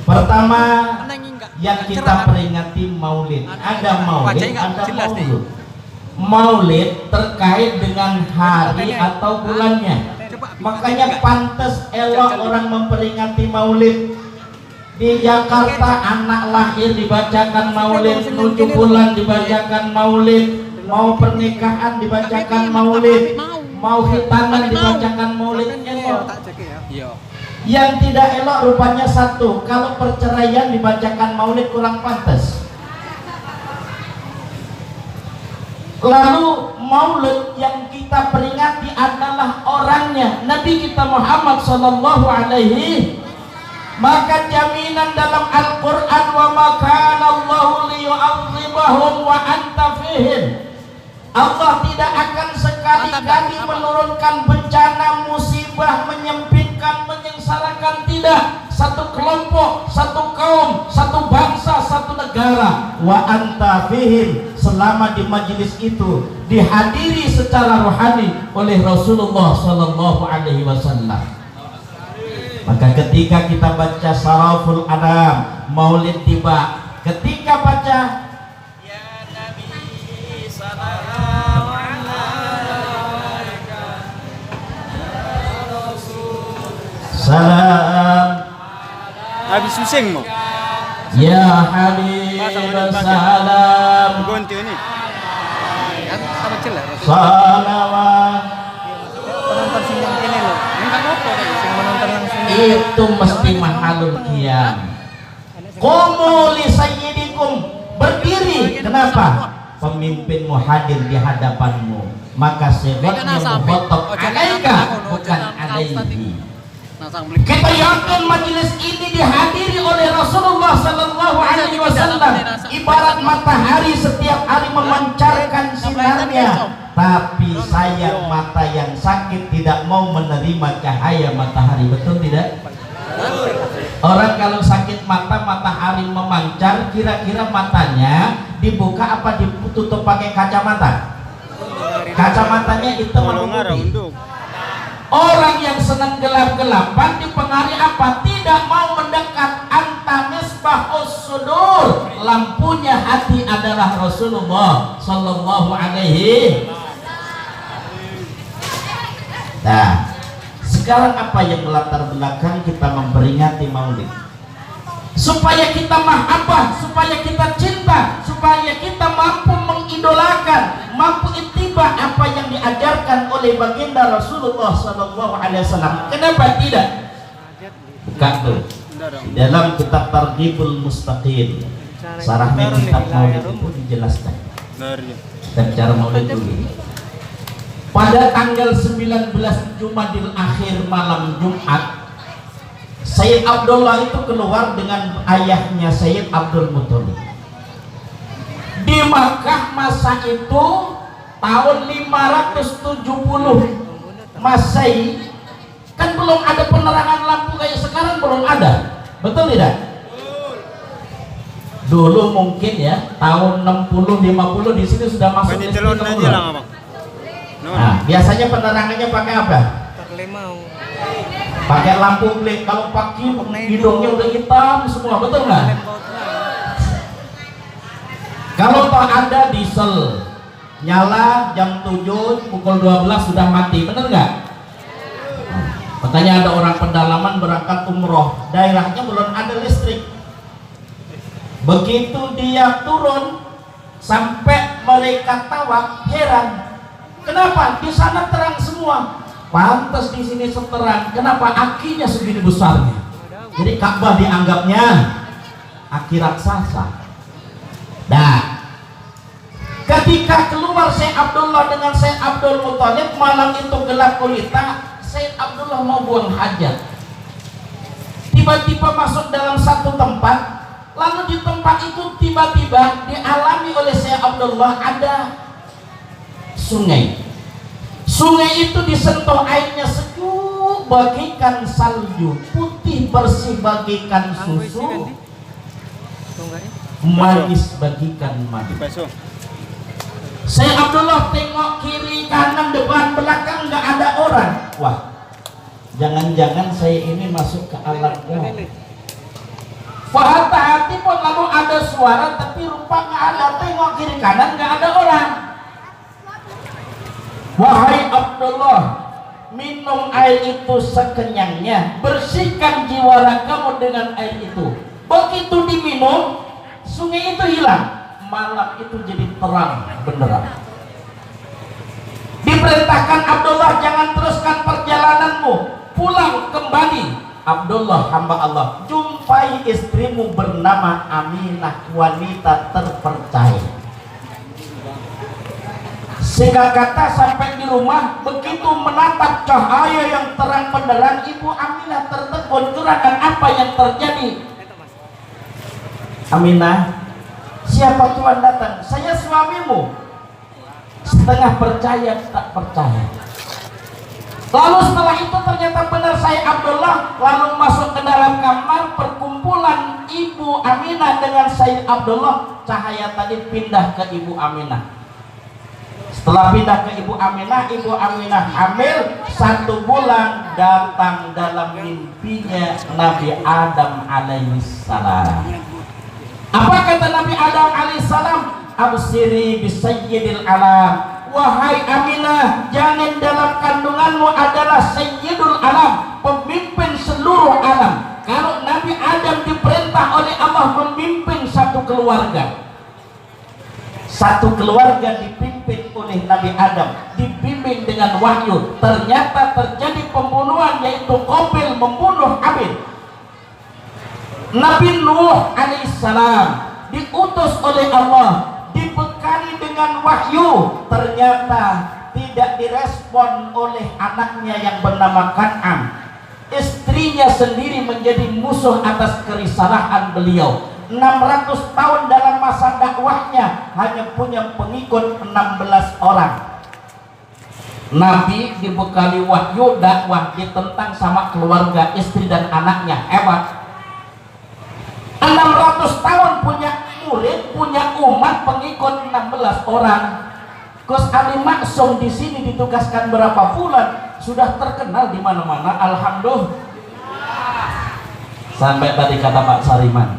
Pertama yang kita peringati maulid, ada maulid, ada maulud. Maulid terkait dengan hari atau bulannya, makanya pantas elok orang memperingati maulid. Di Jakarta anak lahir dibacakan maulid, 7 bulan dibacakan maulid, mau pernikahan dibacakan maulid, mau hitanan dibacakan maulid. Elok. Yang tidak elok rupanya satu, kalau perceraian dibacakan maulid kurang pantas. Lalu maulid yang kita peringati adalah orangnya Nabi kita Muhammad sallallahu alaihi. Maka jaminan dalam Al-Quran, wa ma kana Allahu liyu'adzibahum wa anta fihim, Allah tidak akan sekali-kali menurunkan bencana musibah, menyempitkan, menyengsarakan, tidak. Satu kelompok, satu kaum, satu bangsa, satu negara. Wa anta fihim, selama di majelis itu dihadiri secara rohani oleh Rasulullah sallallahu alaihi wasallam. Maka ketika kita baca Saraful Adam, maulid tiba, ketika baca ya Nabi salam alaika ya Rasul salam, habis pusing mau ya Habib salam ganti ini kan sama celah salawat. penonton sing yang ini loh enggak apa-apa sing menonton langsung itu mesti mahalul qiyam. Qumu li sayyidikum, berdiri. Kenapa? Pemimpinmu hadir di hadapanmu, maka sebabnya muhotob alaika bukan alaihi. Kita yakin majelis ini dihadiri oleh Rasulullah sallallahu alaihi wasallam, ibarat matahari setiap hari memancarkan sinarnya. Tapi sayang mata yang sakit tidak mau menerima cahaya matahari, betul tidak? Orang kalau sakit mata, matahari memancar, kira-kira matanya dibuka apa ditutup pakai kacamata? Kacamatanya hitam atau putih? Orang yang senang gelap-gelapan dipengaruhi apa? Tidak mau mendekat. Anta misbahus sudur, lampunya hati adalah Rasulullah sallallahu alaihi. Nah, sekarang apa yang melatar belakang kita memperingati maulid? Supaya kita mahabbah, supaya kita cinta, supaya kita mampu mengidolakan, mampu ittiba apa yang diajarkan oleh baginda Rasulullah sallallahu alaihi wasallam. Kenapa tidak? Buka tuh. Di dalam kitab Targhibul Mustaqim, sarahnya kitab maulid itu dijelaskan. Dan cara maulid dulu. Pada tanggal 19 Jumadil Akhir malam Jumat, Sayyid Abdullah itu keluar dengan ayahnya Sayyid Abdul Muthalib. Di Makkah masa itu tahun 570 Masehi, kan belum ada penerangan lampu kayak sekarang, belum ada. Betul tidak? Dulu mungkin ya tahun 60-50 di sini sudah masuk listrik. Nah, biasanya penerangannya pakai apa? Pakai lampu LED. Kalau pagi hidungnya udah hitam semua, betul nggak? Kalau toh ada diesel nyala jam 7 pukul 12 sudah mati, bener nggak? Makanya ada orang pedalaman berangkat umroh, daerahnya belum ada listrik. Begitu dia turun sampai mereka tawaf, heran. Kenapa? Di sana terang semua. Pantas di sini seterang. Kenapa? Akinya segini besarnya. Jadi Ka'bah dianggapnya aki raksasa. Nah, ketika keluar Syekh Abdullah dengan Syekh Abdul Muthalib, malam itu gelap gulita. Syekh Abdullah mau buang hajat. Tiba-tiba masuk dalam satu tempat. Lalu di tempat itu tiba-tiba dialami oleh Syekh Abdullah ada sungai. Sungai itu disentuh airnya sejuk bagikan salju, putih bersih bagikan susu, manis bagikan madu. Syekh Abdullah tengok kiri kanan depan belakang nggak ada orang. Wah, jangan-jangan saya ini masuk ke alam gaib. Hati pun lalu ada suara tapi rupa nggak ada, tengok kiri kanan nggak ada orang. Wahai Abdullah, minum air itu sekenyangnya, bersihkan jiwa ragamu dengan air itu. Begitu diminum, sungai itu hilang. Malam itu jadi terang benderang. Diperintahkan Abdullah, jangan teruskan perjalananmu, pulang kembali. Abdullah hamba Allah, jumpai istrimu bernama Aminah, wanita terpercaya. Sehingga kata sampai di rumah, begitu menatap cahaya yang terang benderang, Ibu Aminah tertegun, curahan apa yang terjadi? Aminah, siapa Tuhan datang? Saya suamimu. Setengah percaya, tak percaya. Lalu setelah itu ternyata benar saya Abdullah. Lalu masuk ke dalam kamar perkumpulan Ibu Aminah dengan Sayyid Abdullah. Cahaya tadi pindah ke Ibu Aminah. Setelah pindah ke Ibu Aminah hamil 1 bulan. Datang dalam mimpinya Nabi Adam alaihissalam. Apa kata Nabi Adam alaihissalam? Absiri bisayyidil alam. Wahai Aminah, janin dalam kandunganmu adalah Sayyidul Alam, pemimpin seluruh alam. Kalau Nabi Adam diperintah oleh Allah memimpin satu keluarga, dipimpin oleh Nabi Adam, dibimbing dengan wahyu. Ternyata terjadi pembunuhan, yaitu Qabil membunuh Habil. Nabi Nuh alaihissalam diutus oleh Allah, dibekali dengan wahyu, ternyata tidak direspon oleh anaknya yang bernama Kan'an. Istrinya sendiri menjadi musuh atas kerisalahan beliau. 600 tahun dalam masa dakwahnya hanya punya pengikut 16 orang. Nabi dibekali wahyu, dakwah ditentang sama keluarga, istri dan anaknya. Hebat. 600 tahun punya murid, punya umat, pengikut 16 orang. Gus Ali Maksum di sini ditugaskan berapa bulan, sudah terkenal di mana-mana. Alhamdulillah. Sampai tadi kata Pak Sariman,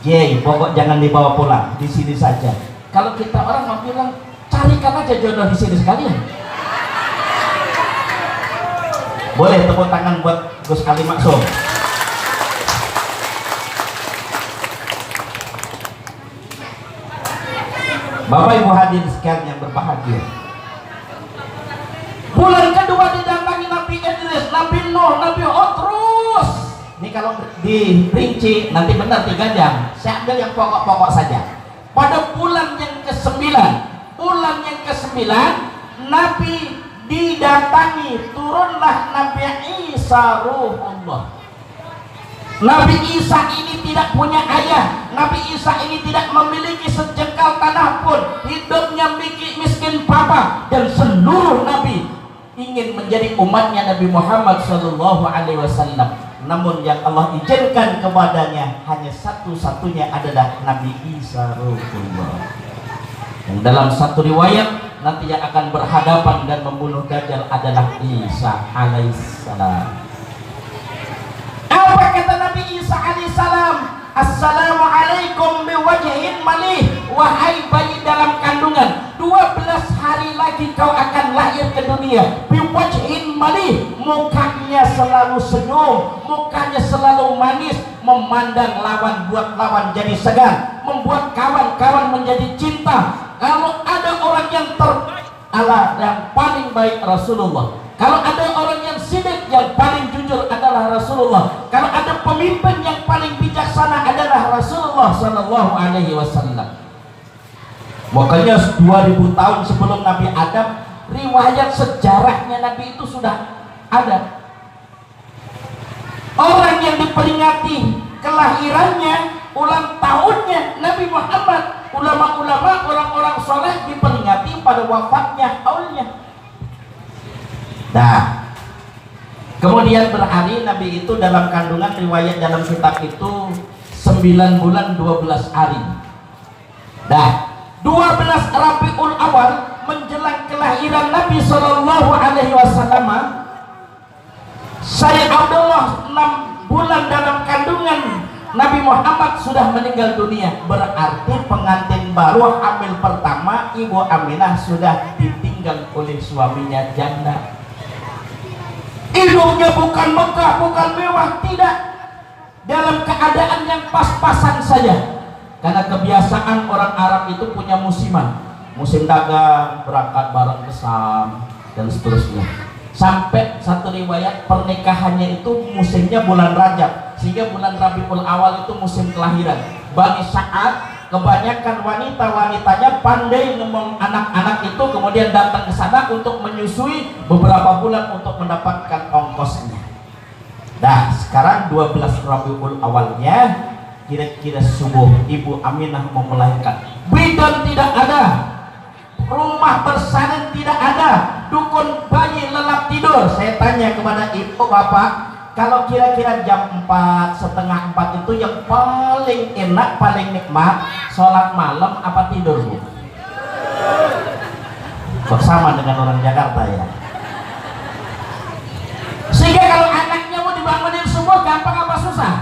"Yey, pokok jangan dibawa pulang, di sini saja." Kalau kita orang mau bilang, carikan aja jodoh di sini sekalian. Boleh tepuk tangan buat Gus Ali Maksum. Bapak Ibu hadirin sekalian yang berbahagia, bulan kedua didatangi Nabi Idris, Nabi Nuh, Nabi Hud, terus. Ini kalau dirinci nanti benar 3 jam. Saya ambil yang pokok-pokok saja. Pada bulan yang ke-9, Nabi didatangi, turunlah Nabi Isa ruhullah. Nabi Isa ini tidak punya ayah. Nabi Isa ini tidak memiliki sejengkal tanah pun. Hidupnya miskin papa. Dan seluruh Nabi ingin menjadi umatnya Nabi Muhammad SAW. Namun yang Allah izinkan kepadanya hanya satu-satunya adalah Nabi Isa ruhullah. Yang dalam satu riwayat nanti yang akan berhadapan dan membunuh Dajjal adalah Isa alaihissalam. Apa kata Nabi Isa alaihissalam? Assalamualaikum biwajhin malih. Wahai bayi dalam kandungan, 12 hari lagi kau akan lahir ke dunia. Biwajhin malih, mukanya selalu senyum, mukanya selalu manis, memandang lawan, buat lawan jadi segan, membuat kawan-kawan menjadi cinta. Kalau ada orang yang terbaik, Allah yang paling baik Rasulullah. Kalau ada orang yang sidik, yang paling jujur adalah Rasulullah. Kalau ada pemimpin yang paling bijaksana adalah Rasulullah Sallallahu Alaihi Wasallam. Makanya 2000 tahun sebelum Nabi Adam, riwayat sejarahnya Nabi itu sudah ada. Orang yang diperingati kelahirannya, ulang tahunnya Nabi Muhammad, ulama-ulama, orang-orang soleh diperingati pada wafatnya haulnya. Nah, kemudian berhari Nabi itu dalam kandungan, riwayat dalam kitab itu 9 bulan 12 hari. Nah, 12 Rabiul Awal menjelang kelahiran Nabi Sallallahu Alaihi Wasallam, Sayyid Abdullah 6 bulan dalam kandungan Nabi Muhammad sudah meninggal dunia, berarti pengantin baru hamil pertama Ibu Aminah sudah ditinggal oleh suaminya janda. Hidupnya bukan megah, bukan mewah, tidak, dalam keadaan yang pas-pasan saja. Karena kebiasaan orang Arab itu punya musiman, musim dagang, berangkat bareng ke Sam dan seterusnya. Sampai satu riwayat pernikahannya itu musimnya bulan Rajab, sehingga bulan Rabiul Awal itu musim kelahiran. Bani Sa'ad kebanyakan wanita-wanitanya pandai ngomong anak-anak itu, kemudian datang ke sana untuk menyusui beberapa bulan untuk mendapatkan ongkosnya. Nah, sekarang 12 Rabiul Awalnya, kira-kira subuh Ibu Aminah mau melahirkan. Bidan tidak ada, rumah bersalin tidak ada, dukun bayi lelap tidur. Saya tanya kepada ibu bapak, kalau kira-kira jam 4, setengah 4 itu yang paling enak, paling nikmat, sholat malam apa tidur, Bu? Kok sama dengan orang Jakarta ya? Sehingga kalau anaknya mau dibangunin semua gampang apa susah?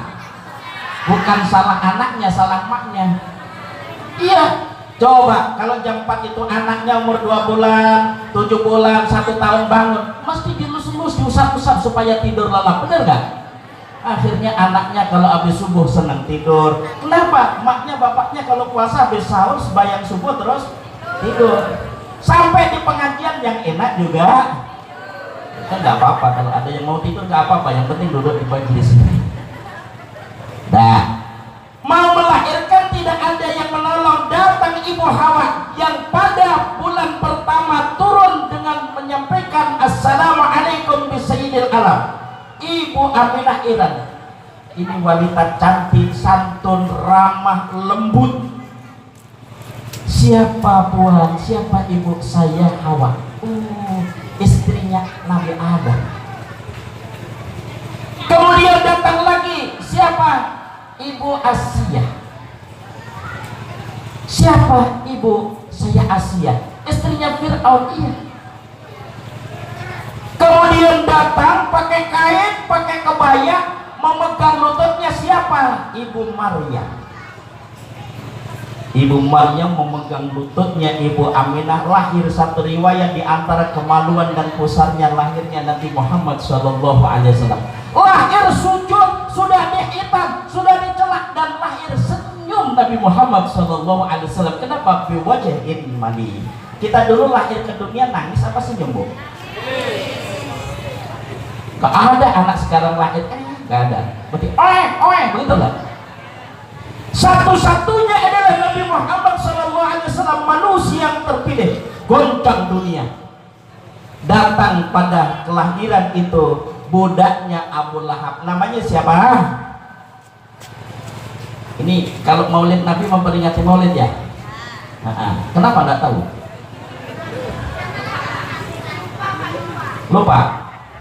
Bukan salah anaknya, salah maknya. Iya. Coba kalau jam 4 itu anaknya umur 2 bulan, 7 bulan, 1 tahun bangun, mesti dilus-lus, diusap-usap supaya tidur lelap, bener gak? Akhirnya anaknya kalau habis subuh senang tidur. Kenapa? Maknya bapaknya kalau puasa habis sahur sembahyang subuh terus tidur. Sampai di pengajian yang enak juga. Kan gak apa-apa, kalau ada yang mau tidur gak apa-apa, yang penting duduk di majelis. Nah, mau melahirkan tidak ada yang menolong. Datang Ibu Hawa yang pada bulan pertama turun dengan menyampaikan Assalamualaikum bisayyidil alam. Ibu Aminah Iran ini wanita cantik, santun, ramah, lembut. Siapa Puan? Siapa ibu saya? Hawa. Istrinya Nabi Adam. Kemudian datang lagi siapa? Ibu Asia. Siapa ibu saya? Asia, istrinya Fir'aun. Iya. Kemudian datang pakai kain, pakai kebaya, memegang lututnya siapa? Ibu Maryam. Ibu Maryam memegang lututnya Ibu Aminah. Lahir satu riwayat di antara kemaluan dan pusarnya lahirnya Nabi Muhammad SAW. Lahir sujud, sudah dihitan, sudah dicelak, dan lahir senyum Nabi Muhammad SAW. Kenapa? Biwajhin mani. Kita dulu lahir ke dunia nangis apa senyum, Bu? Gak ada anak sekarang lahir, gak ada. Berarti begitu lah. Satu-satunya adalah Nabi Muhammad SAW, manusia yang terpilih, goncang dunia. Datang pada kelahiran itu budaknya Abu Lahab. Namanya siapa? Ini kalau Maulid Nabi memperingati Maulid ya? Kenapa nggak tahu?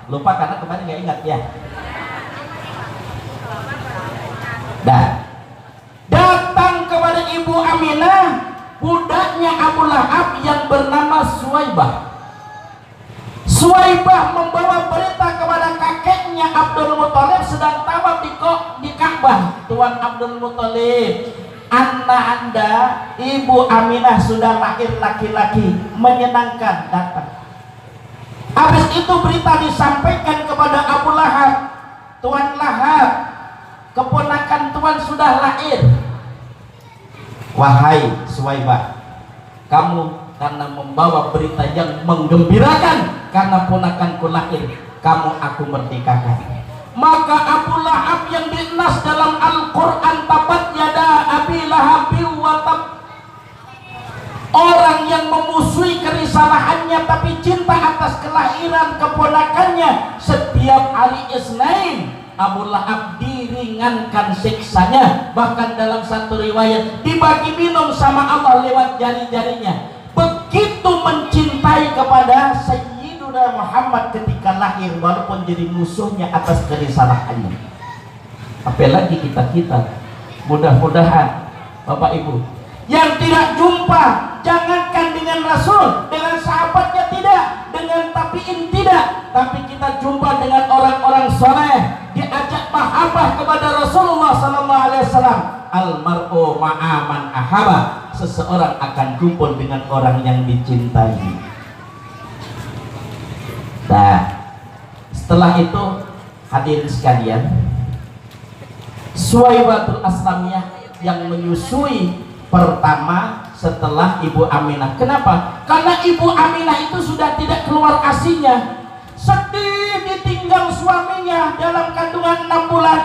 Lupa karena kemarin nggak ingat ya. Datang kepada Ibu Aminah budaknya Abu Lahab yang bernama Suwaibah. Suwaibah membawa berita kepada kakeknya Abdul Muthalib sedang tawaf di Ka'bah. Tuan Abdul Muthalib, Anda Ibu Aminah sudah lahir laki-laki, menyenangkan, datang. Habis itu berita disampaikan kepada Abu Lahab, Tuan Lahab, keponakan Tuan sudah lahir. Wahai Suwaibah, kamu karena membawa berita yang menggembirakan, karena ponakanku lahir, kamu aku merdekakan. Maka Abu Lahab yang dinas dalam Al-Quran, tabat yada abi lahabi wa tab, orang yang memusuhi kerisalahannya tapi cinta atas kelahiran keponakannya, setiap hari Isnin Abu Lahab diringankan siksanya. Bahkan dalam satu riwayat dibagi minum sama Allah lewat jari-jarinya. Begitu mencintai kepada Sayyiduna Muhammad ketika lahir, walaupun jadi musuhnya atas kerisalahannya. Apalagi kita mudah-mudahan Bapak Ibu yang tidak jumpa, jangankan dengan Rasul, dengan sahabatnya tidak, dengan tabiin tidak, tapi kita jumpa dengan orang-orang soleh, diajak mahabbah kepada Rasulullah sallallahu alaihi wasallam. Almar'u ma'aman ahaba, seseorang akan kumpul dengan orang yang dicintai. Nah, setelah itu hadirin sekalian, Suwaibatul Aslamiyah yang menyusui pertama setelah Ibu Aminah. Kenapa? Karena Ibu Aminah itu sudah tidak keluar ASInya, sedih ditinggal suaminya dalam kandungan 6 bulan.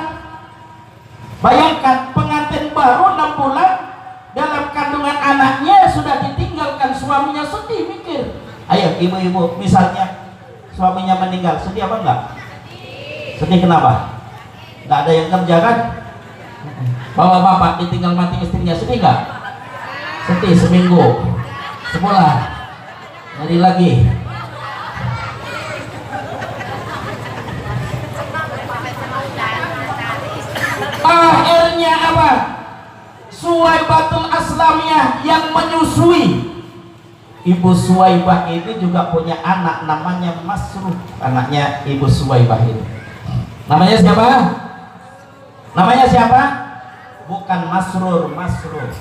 Bayangkan, pengantin baru 6 bulan dalam kandungan anaknya sudah ditinggalkan suaminya, sedih mikir. Ayo ibu-ibu, misalnya suaminya meninggal, sedih apa enggak? Sedih kenapa? Enggak ada yang kerja kan? Bapak-bapak ditinggal mati istrinya, sedih enggak? Sedih seminggu, sebulan, nyari lagi. Akhirnya apa? Suwaibatul Aslamiyah yang menyusui. Ibu Suwaibah ini juga punya anak namanya Masruh, anaknya Ibu Suwaibah ini. Namanya siapa? Namanya siapa? Bukan Masrur, Masruh.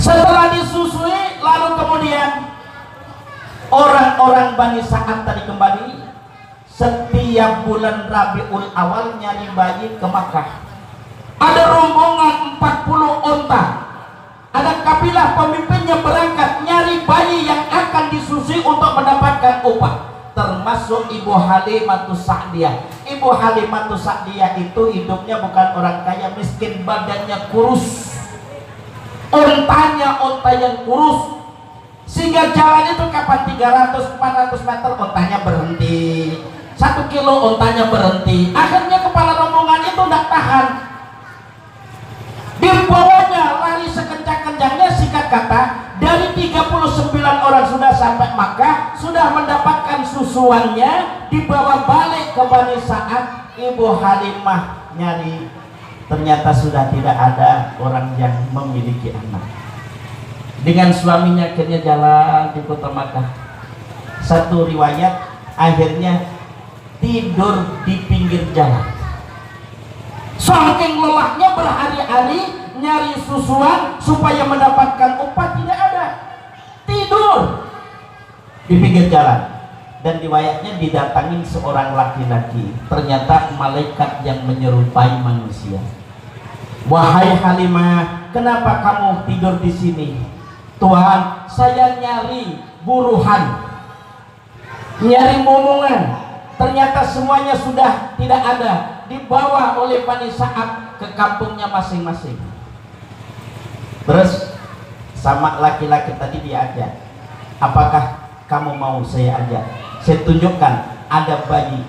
Setelah disusui, lalu kemudian orang-orang Bani Sa'ad tadi kembali. Setiap bulan Rabiul Awal nyari bayi ke Makkah. Ada rombongan 40 onta. Ada kabilah pemimpinnya berangkat nyari bayi yang akan disusui untuk mendapatkan upah. Termasuk Ibu Halimatus Sa'diyah. Ibu Halimatus Sa'diyah itu hidupnya bukan orang kaya, miskin, badannya kurus. Ontanya onta yang kurus. Sehingga jalan itu kapan 300-400 meter ontanya berhenti. 1 kilo ontanya berhenti. Akhirnya kepala rombongan itu tidak tahan, dibawanya lari sekencang-kencangnya. Singkat kata, dari 39 orang sudah sampai Makkah, sudah mendapatkan susuannya, dibawa balik ke Bani Sa'ad. Ibu Halimah nyari, ternyata sudah tidak ada orang yang memiliki anak. Dengan suaminya akhirnya jalan di kota Makkah. Satu riwayat akhirnya tidur di pinggir jalan. Saking lelahnya berhari-hari nyari susuan supaya mendapatkan upah, tidak ada. Tidur di pinggir jalan. Dan riwayatnya didatangin seorang laki-laki, ternyata malaikat yang menyerupai manusia. Wahai Halimah, kenapa kamu tidur di sini? Tuhan, saya nyari buruhan, nyari momongan. Ternyata semuanya sudah tidak ada, dibawa oleh Bani Sa'ad ke kampungnya masing-masing. Terus sama laki-laki tadi diajak, apakah kamu mau saya ajak? Saya tunjukkan ada bayi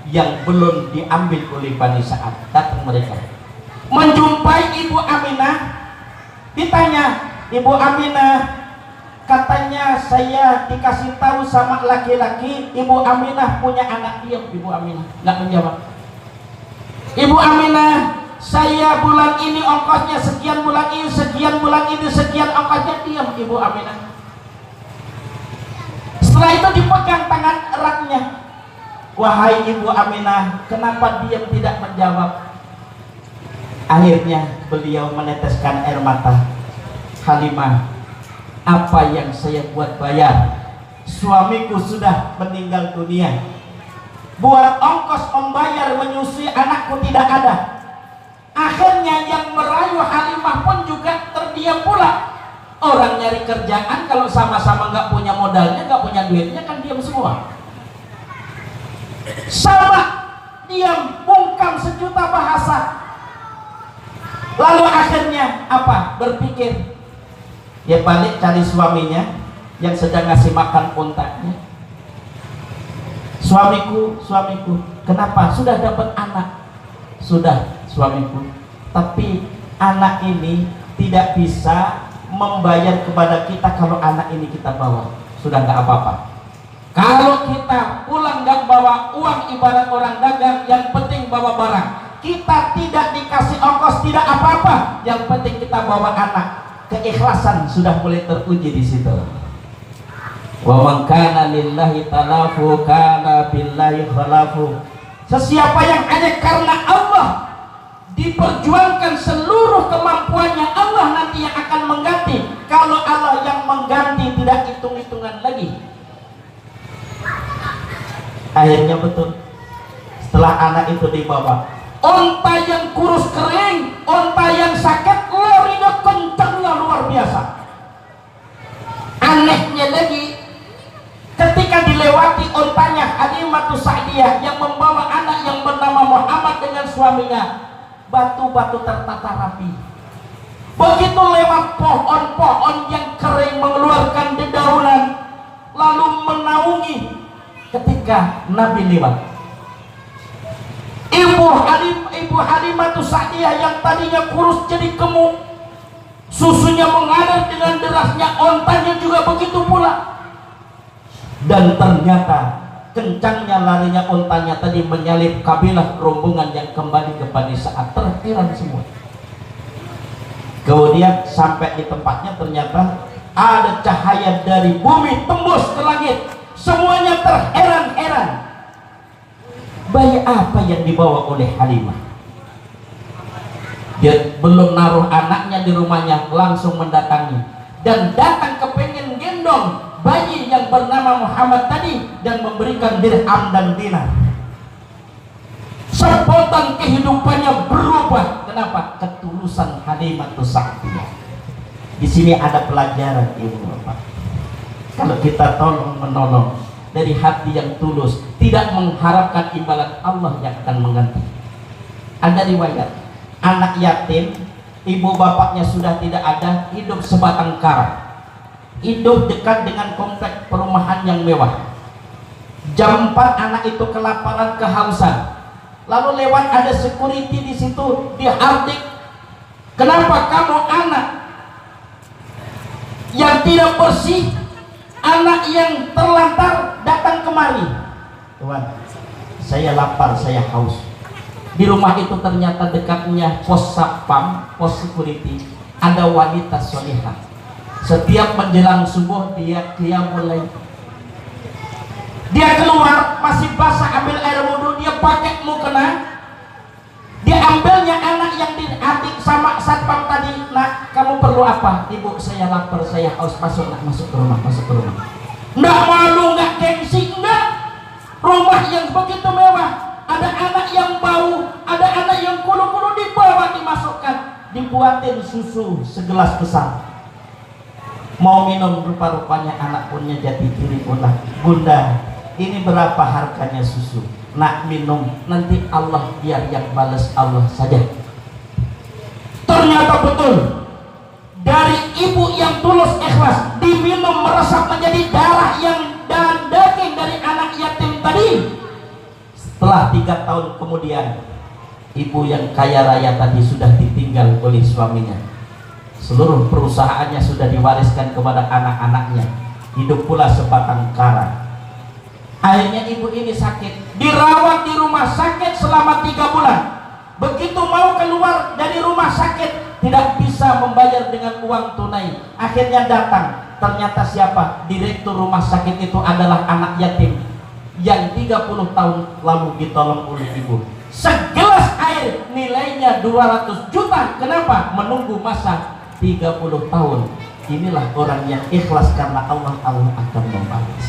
yang belum diambil oleh Bani Sa'ad. Datang mereka, menjumpai Ibu Aminah. Ditanya, Ibu Aminah, katanya saya dikasih tahu sama laki-laki Ibu Aminah punya anak. Diam Ibu Aminah, nggak menjawab. Ibu Aminah, saya bulan ini ongkosnya sekian, bulan ini sekian, bulan ini sekian ongkosnya. Diam Ibu Aminah. Setelah itu dipegang tangan eratnya. Wahai Ibu Aminah, kenapa diam tidak menjawab? Akhirnya beliau meneteskan air mata. Halimah, apa yang saya buat bayar? Suamiku sudah meninggal dunia. Buat ongkos membayar menyusui anakku tidak ada. Akhirnya yang merayu Halimah pun juga terdiam pula. Orang nyari kerjaan kalau sama-sama nggak punya modalnya, nggak punya duitnya, kan diam semua. Sama diam, bungkam sejuta bahasa. Lalu akhirnya apa? Berpikir, dia balik cari suaminya yang sedang ngasih makan untanya. Suamiku, suamiku, kenapa? Sudah dapat anak. Sudah suamiku, tapi anak ini tidak bisa membayar kepada kita kalau anak ini kita bawa. Sudah nggak apa-apa. Kalau kita pulang nggak bawa uang, ibarat orang dagang, yang penting bawa barang. Kita tidak dikasih ongkos, tidak apa-apa. Yang penting kita bawa anak. Keikhlasan sudah mulai teruji di situ. Wa man kana lillahi talafu kana billahi khalafu. Sesiapa yang hanya karena Allah diperjuangkan seluruh kemampuannya, Allah nanti yang akan mengganti. Kalau Allah yang mengganti, tidak hitung-hitungan lagi. Akhirnya betul, setelah anak itu dibawa, onta yang kurus kering, onta yang sakit, larinya kencangnya luar biasa. Anehnya lagi, ketika dilewati ontanya Halimatus Sa'diyah yang membawa anak yang bernama Muhammad dengan suaminya, batu-batu tertata rapi. Begitu lewat pohon-pohon yang kering mengeluarkan dedaunan, lalu menaungi ketika Nabi lewat. Ibu Halimatus Sa'diyah yang tadinya kurus jadi gemuk, susunya mengalir dengan derasnya, ontanya juga begitu pula. Dan ternyata kencangnya larinya ontanya tadi menyalip kabilah rombongan yang kembali ke Bani Sa'ad. Terheran semua. Kemudian sampai di tempatnya, ternyata ada cahaya dari bumi tembus ke langit. Semuanya terheran-heran. Bayi apa yang dibawa oleh Halimah? Dia belum naruh anaknya di rumahnya, langsung mendatangi dan datang kepengen gendong bayi yang bernama Muhammad tadi dan memberikan dirham dan dinar. Spontan kehidupannya berubah. Kenapa? Ketulusan Halimatus Sa'diyah. Di sini ada pelajaran, ibu bapak. Kalau kita tolong menolong dari hati yang tulus, tidak mengharapkan imbalan, Allah yang akan mengganti. Ada riwayat, anak yatim, ibu bapaknya sudah tidak ada, hidup sebatang kara, hidup dekat dengan komplek perumahan yang mewah. Jam 4 anak itu kelaparan, kehausan, lalu lewat ada security di situ, dihardik. Kenapa kamu anak yang tidak bersih, anak yang terlantar datang kemari? Tuhan, saya lapar, saya haus. Di rumah itu ternyata dekatnya pos satpam, pos security, ada wanita solihah. Setiap menjelang subuh dia mulai, dia keluar masih basah, ambil air wudhu, dia pakai mukena, dia ambilnya anak yang diadik sama satpam tadi. Nak, kamu perlu apa? Ibu, saya lapar, saya haus. Masuk nak, masuk ke rumah, masuk ke rumah. Nggak malu, nggak gengsi, nggak. Rumah yang begitu mewah, ada anak yang bau, ada anak yang kulu-kulu, dibawa, dimasukkan, dibuatin susu segelas besar. Mau minum, rupa-rupanya anak punya jati diri pula. Bunda, ini berapa harganya susu? Nak, minum, nanti Allah biar yang balas, Allah saja. Ternyata betul, dari ibu yang tulus ikhlas, diminum meresap menjadi darah yang dan daging dari anak yatim tadi. Setelah 3 tahun kemudian, ibu yang kaya raya tadi sudah ditinggal oleh suaminya. Seluruh perusahaannya sudah diwariskan kepada anak-anaknya. Hidup pula sebatang kara. Akhirnya ibu ini sakit, dirawat di rumah sakit selama 3 bulan. Begitu mau keluar dari rumah sakit, tidak bisa membayar dengan uang tunai. Akhirnya datang, ternyata siapa? Direktur rumah sakit itu adalah anak yatim yang 30 tahun lalu ditolong oleh ibu. Segelas air nilainya 200 juta. Kenapa? Menunggu masa 30 tahun. Inilah orang yang ikhlas karena Allah, Allah akan membalas.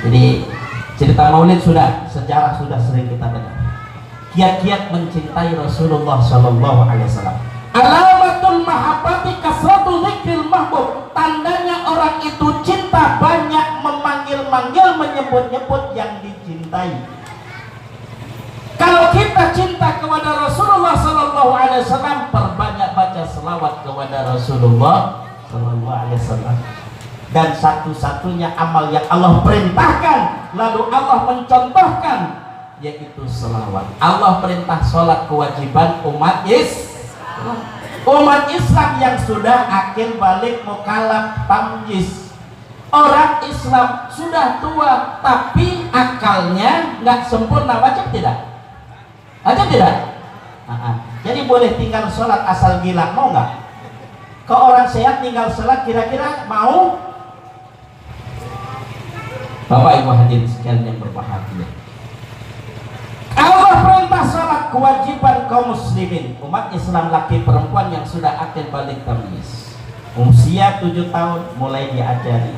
Jadi cerita maulid sudah, sejarah sudah sering kita dengar. Kiat-kiat mencintai Rasulullah Shallallahu Alaihi Wasallam. Alamatul mahabbati kasratul dzikril mahbub. Tandanya orang itu cinta banyak memanggil-manggil, menyebut-nyebut yang dicintai. Kalau kita cinta kepada Rasulullah Sallallahu Alaihi Wasallam, perbanyak baca selawat kepada Rasulullah Sallallahu Alaihi Wasallam. Dan satu-satunya amal yang Allah perintahkan, lalu Allah mencontohkan, yaitu selawat. Allah perintah sholat kewajiban umat Islam yang sudah akil balik mukallaf tamyiz. Orang Islam sudah tua tapi akalnya nggak sempurna, wajib tidak? Wajib tidak? Jadi boleh tinggal sholat asal gila, mau nggak? Kalau orang sehat tinggal sholat kira-kira mau? Bapak Ibu hadirin sekalian yang berbahagia, kewajiban kaum muslimin, umat Islam laki perempuan yang sudah akil balik tamyiz, usia 7 tahun mulai diajari.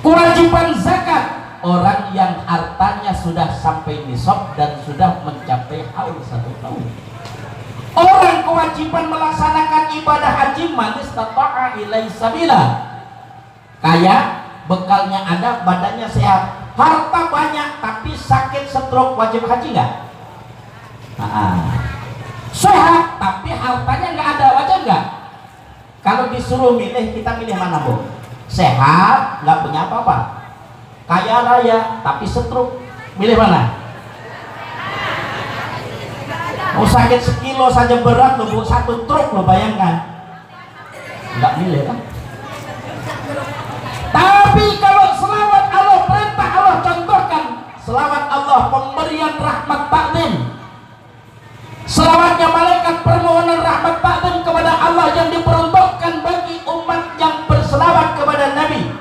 Kewajiban zakat, orang yang hartanya sudah sampai nisab dan sudah mencapai haul 1 tahun. Orang kewajiban melaksanakan ibadah haji, man istata'a ilaihi sabila, kaya, bekalnya ada, badannya sehat, harta banyak tapi sakit stroke, wajib haji nggak? Sehat tapi hartanya nggak ada, wajib nggak? Kalau disuruh milih, kita milih mana, Bu? Sehat, nggak punya apa-apa, kaya raya tapi stroke, milih mana? Mau sakit sekilo saja berat loh, Bu, 1 truk loh, bayangkan. Nggak milih kan? Tapi kalau selawat Allah, perintah Allah, contohkan selawat Allah, pemberian rahmat taklim, selawatnya malaikat, permohonan rahmat taklim kepada Allah yang diperuntukkan bagi umat yang berselawat kepada Nabi,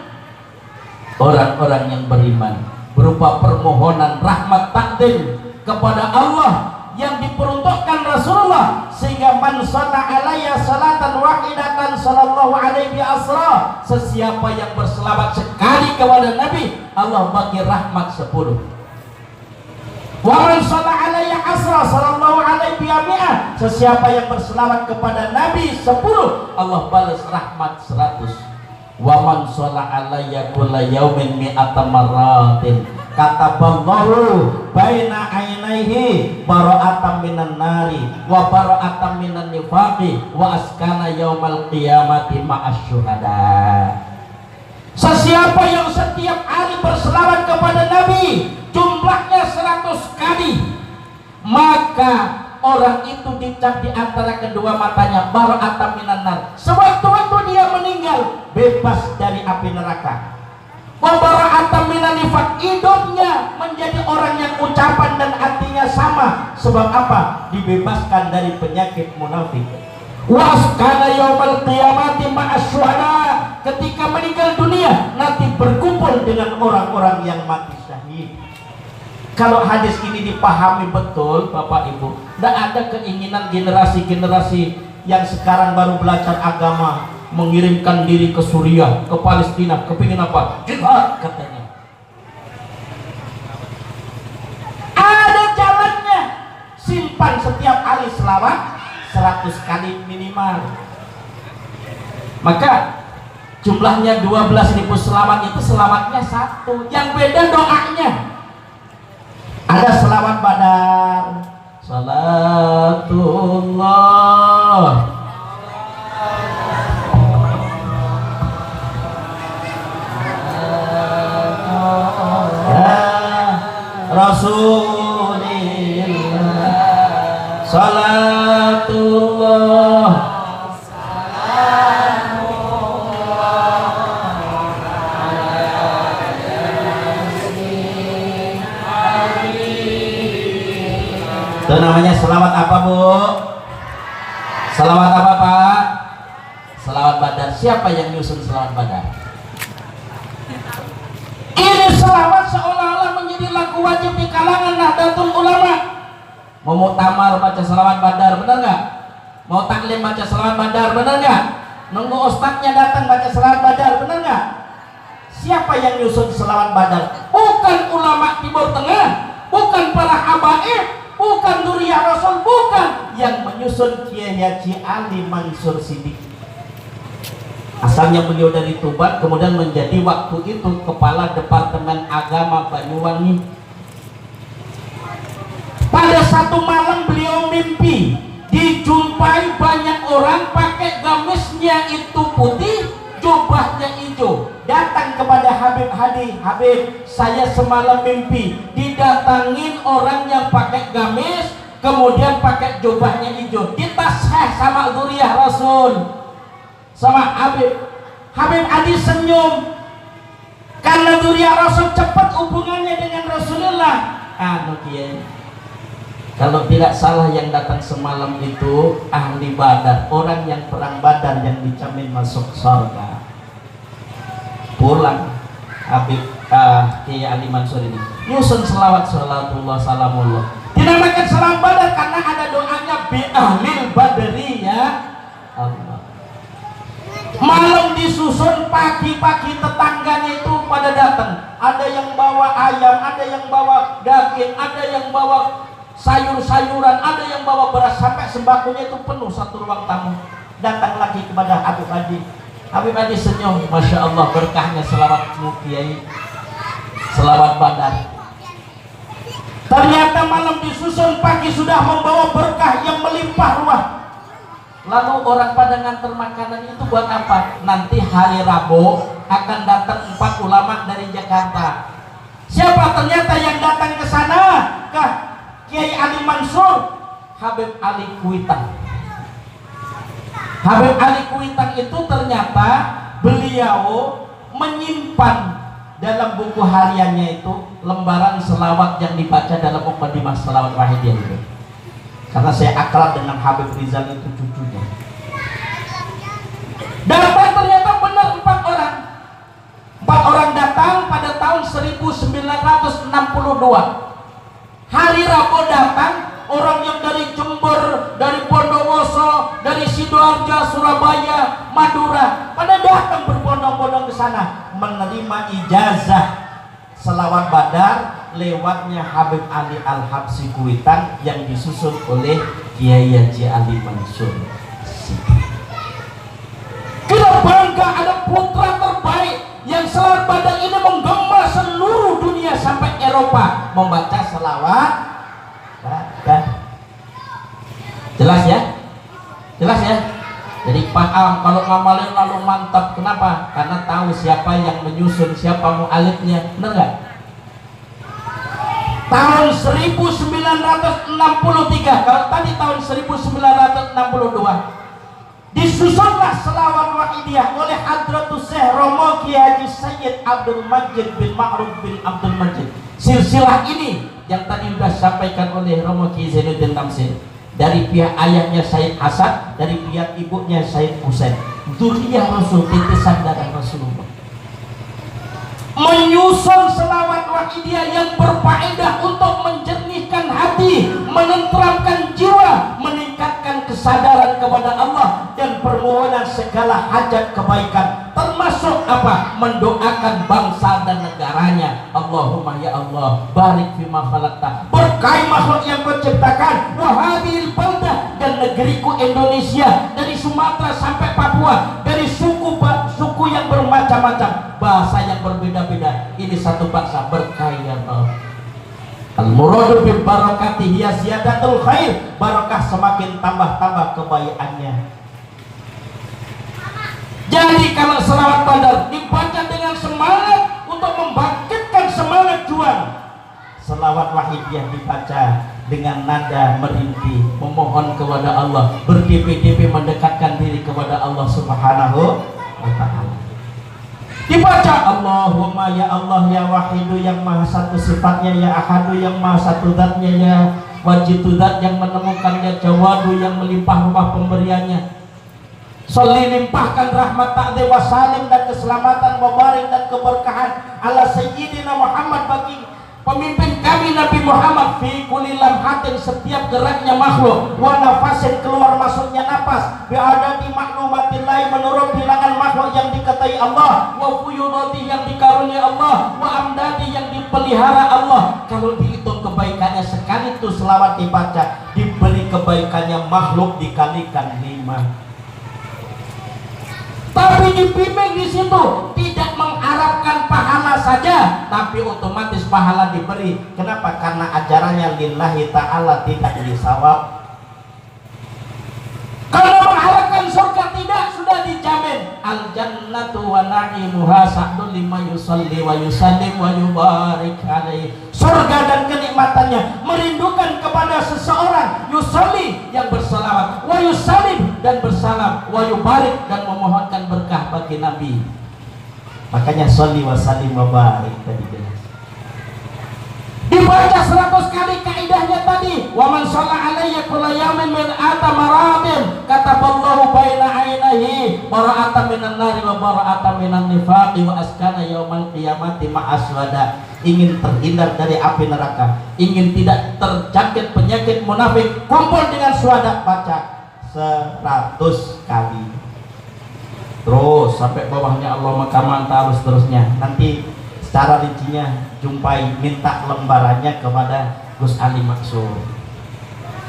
orang-orang yang beriman, berupa permohonan rahmat taklim kepada Allah yang diperuntukkan Rasulullah, sehingga man shalla alayya salatan wahidatan sallallahu alaihi asra, sesiapa yang berselawat sekali kepada Nabi, Allah bagi rahmat 10. Wa man shalla alayya asra sallallahu alaihi mi'ah, sesiapa yang berselawat kepada Nabi 10, Allah balas rahmat 100. Wa man shalla alayya kulla yaumin mi'ata marratin kataballahu baina ainaihi bara'atan minan nari wa bara'atan minan nifaqi wa askana yaumal qiyamati ma'asy syuhada. Sesiapa yang setiap hari berselawat kepada Nabi jumlahnya 100 kali, maka orang itu dicap di antara kedua matanya bara'atan minan nar, sewaktu-waktu dia meninggal bebas dari api neraka. Wabara'atan minan nifaq, hidupnya menjadi orang yang ucapan dan hatinya sama. Sebab apa? Dibebaskan dari penyakit munafik. Waskana yaumal qiyamati ma'asy syuhada, ketika meninggal dunia nanti berkumpul dengan orang-orang yang mati syahid. Kalau hadis ini dipahami betul, Bapak Ibu, tidak ada keinginan generasi-generasi yang sekarang baru belajar agama mengirimkan diri ke Suriah, ke Palestina, kepingin apa? Jihad katanya. Ada jalannya. Simpan setiap hari selawat 100 kali minimal. Maka jumlahnya 12.000 selawat, itu selawatnya 1. Yang beda doanya. Ada selawat badar, salatullah Rasulillah, salatullah itu namanya selawat apa, Bu? Selawat apa, Pak? Selawat badar. Siapa yang nyusun selawat badar? Ini selawat seolah-olah menjadi lagu wajib di kalangan Nahdlatul Ulama. Mau muktamar baca selawat badar, benar nggak? Mau taklim baca selawat badar, benar nggak? Nunggu ustadznya datang baca selawat badar, benar nggak? Siapa yang nyusun selawat badar? Bukan ulama Timur Tengah, bukan para habaib, bukan Duriyah Rasul, bukan. Yang menyusun Kiai Haji Ali Mansur Siddiq. Asalnya beliau dari Tuban, kemudian menjadi waktu itu Kepala Departemen Agama Banyuwangi. Pada satu malam beliau mimpi dijumpai banyak orang pakai gamisnya itu putih, jubahnya hijau. Datang kepada Habib Hadi, Habib, saya semalam mimpi didatangin orang yang pakai gamis, kemudian pakai jubahnya hijau, ditasih sama Duriyah Rasul. Sama Habib Hadi senyum karena Duriyah Rasul cepat hubungannya dengan Rasulullah. Kiai, kalau tidak salah yang datang semalam itu ahli Badar, orang yang perang Badar yang dijamin masuk surga. Pulang Habib Kiai Ali Mansur ini nyusun selawat salatullah salamullah. Tidak Dinamakan selawat badar karena ada doanya bi ahlil badri ya Allah. Malam disusun, pagi-pagi tetangganya itu pada datang. Ada yang bawa ayam, ada yang bawa daging, ada yang bawa sayur-sayuran, ada yang bawa beras, sampai sembakonya itu penuh satu ruang tamu. Datang lagi kepada Habib Adi. Habib Adi senyum, Masya Allah berkahnya selawatmu Kiai, selawat badar. Ternyata malam disusun, pagi sudah membawa berkah yang melimpah ruah. Lalu orang pada nganter makanan itu buat apa? Nanti hari Rabu akan datang 4 ulama dari Jakarta. Siapa ternyata yang datang ke sana? Kiai Ali Mansur, Habib Ali Kuitang. Habib Ali Kuitang itu ternyata beliau menyimpan dalam buku hariannya itu lembaran selawat yang dibaca dalam Muqaddimah Selawat Wahidiyah itu. Karena saya akrab dengan Habib Rizal itu cucunya. Datang ternyata benar 4 orang. 4 orang datang pada tahun 1962. Hari Rabu datang orang yang dari Jember, dari Bondowoso, dari Sidoarjo, Surabaya, Madura, pada datang berbondong-bondong ke sana menerima ijazah selawat badar lewatnya Habib Ali Al-Habsyi Kuitang yang disusun oleh Kiai Haji Ali Mansur. Kita bangga ada putra terbaik yang selawat badar ini menggema seluruh dunia sampai Eropa membaca selawat badar. Jelas ya? Jelas ya? Jadi paham kalau ngamalin lalu mantap. Kenapa? Karena tahu siapa yang menyusun, siapa mu'alifnya. Benar nggak? Tahun 1963, kalau tadi tahun 1962 disusunlah selawat wahidiyah oleh Hadratus Syekh Romo Kiai Haji Sayyid Abdul Majid bin Ma'ruf bin Abdul Majid. Silsilah ini yang tadi sudah sampaikan oleh Romo Kiai Zainuddin Tamsir, dari pihak ayahnya Sayyid Hasan, dari pihak ibunya Sayyid Husain, dzurriyyah Rasul, titisan darah Rasulullah. Menyusun selawat wahidiyah yang berfaedah untuk menjernihkan hati, menenteramkan jiwa, meningkatkan kesadaran kepada Allah dan permohonan segala hajat kebaikan, termasuk apa? Mendoakan bangsa dan negaranya. Allahumma ya Allah barik fima khalaqta, berkahi makhluk yang kau ciptakan, wa hadhil baldah, dan negeriku Indonesia, dari Sumatera sampai Papua, dari suku yang bermacam-macam, bahasa yang berbeda-beda, ini satu bangsa, berkahi ya Allah. Al-muradu bil barakati hiya ziyadatul khair, barakah semakin tambah-tambah kebaikannya. Jadi kalau selawat badar dibaca dengan semangat untuk membangkitkan semangat juang, selawat wahidiyah dibaca dengan nada merintih, memohon kepada Allah, berdip-dip mendekatkan diri kepada Allah Subhanahu wa ta'ala. Dibaca Allahumma ya Allah ya wahidu yang maha satu sifatnya, ya ahadu yang maha satu zatnya, ya wajidu zat yang menemukan, ya jawadu yang melimpah rumah pemberiannya. Sholli, limpahkan rahmat ta'zim wa salim dan keselamatan, mubarak dan keberkahan ala sayyidina Muhammad, bagi pemimpin kami Nabi Muhammad, fi kulli lamhatin, setiap geraknya makhluk, wa nafasin, keluar masuknya nafas, bi adadi maklumatillah, menurut bilangan makhluk yang dikatai Allah, wa fuyudati yang dikaruniai Allah, wa amdadi yang dipelihara Allah. Kalau dihitung kebaikannya sekali itu selawat dibaca, diberi kebaikannya makhluk dikalikan 5. Tapi dibimbing di situ tidak mengharapkan pahala saja, tapi otomatis pahala diberi. Kenapa? Karena ajarannya lillahi ta'ala, tidak disawab. Kalau mengharapkan surga tidak, sudah dijamin. Al jannatu wa na'imuha sa'dun lima yusalli wa yusallim wa yubarik alaihi. Surga dan kenikmatannya merindukan kepada seseorang yusalli, yang bersalawat, wa yusallim, dan bersalam, wa yubarik, dan memohonkan berkah bagi Nabi. Makanya sholli wa sallim wa barik tadi jelas. Dibaca 100 kali kaidahnya tadi. Wa man shalla alayya kulla yawmin min ata maradin kataballahu baina ainihi bara'atan min minan nari wa bara'atan minan nifaqi wa askana yaumal qiyamati ma'aswada. Ingin terhindar dari api neraka, ingin tidak terjangkit penyakit munafik, kumpul dengan syuhada, baca 100 kali terus sampai bawahnya Allah makaman terus terusnya. Nanti secara rincinya jumpai, minta lembarannya kepada Gus Ali Maksud,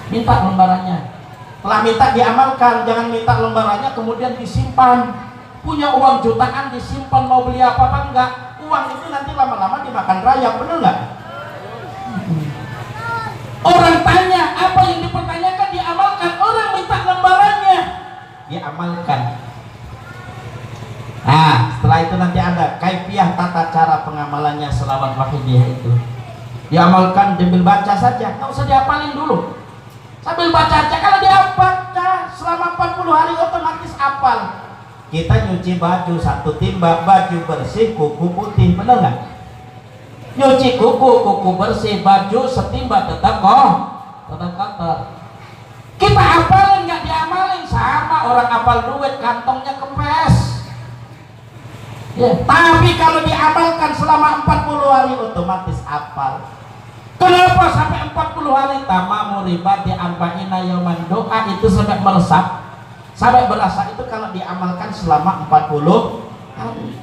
minta lembarannya. Setelah minta diamalkan, jangan minta lembarannya kemudian disimpan. Punya uang jutaan disimpan, mau beli apa enggak, uang itu nanti lama-lama dimakan rayap, bener nggak? Orang tanya, apa yang dipertanyakan diamalkan. Orang minta lembarannya diamalkan. Nah, setelah itu nanti ada kaifiah tata cara pengamalannya selawat wahidiyah itu. Diamalkan, diambil baca saja, nggak usah dihafalin dulu. Sambil baca aja, kalau dia baca selama 40 hari otomatis hafal. Kita nyuci baju satu timba, baju bersih, kuku putih, benar nggak? Nyuci kuku bersih, baju setimba tetap kotor. Kita hafalin nggak diamalin, sama orang hafal duit kantongnya kempes. Ya, tapi kalau diamalkan selama 40 hari otomatis hafal. Kenapa sampai 40 hari? Tamamu riba di arba'ina yauman, doa itu sampai meresap, sampai berasa itu kalau diamalkan selama 40 hari.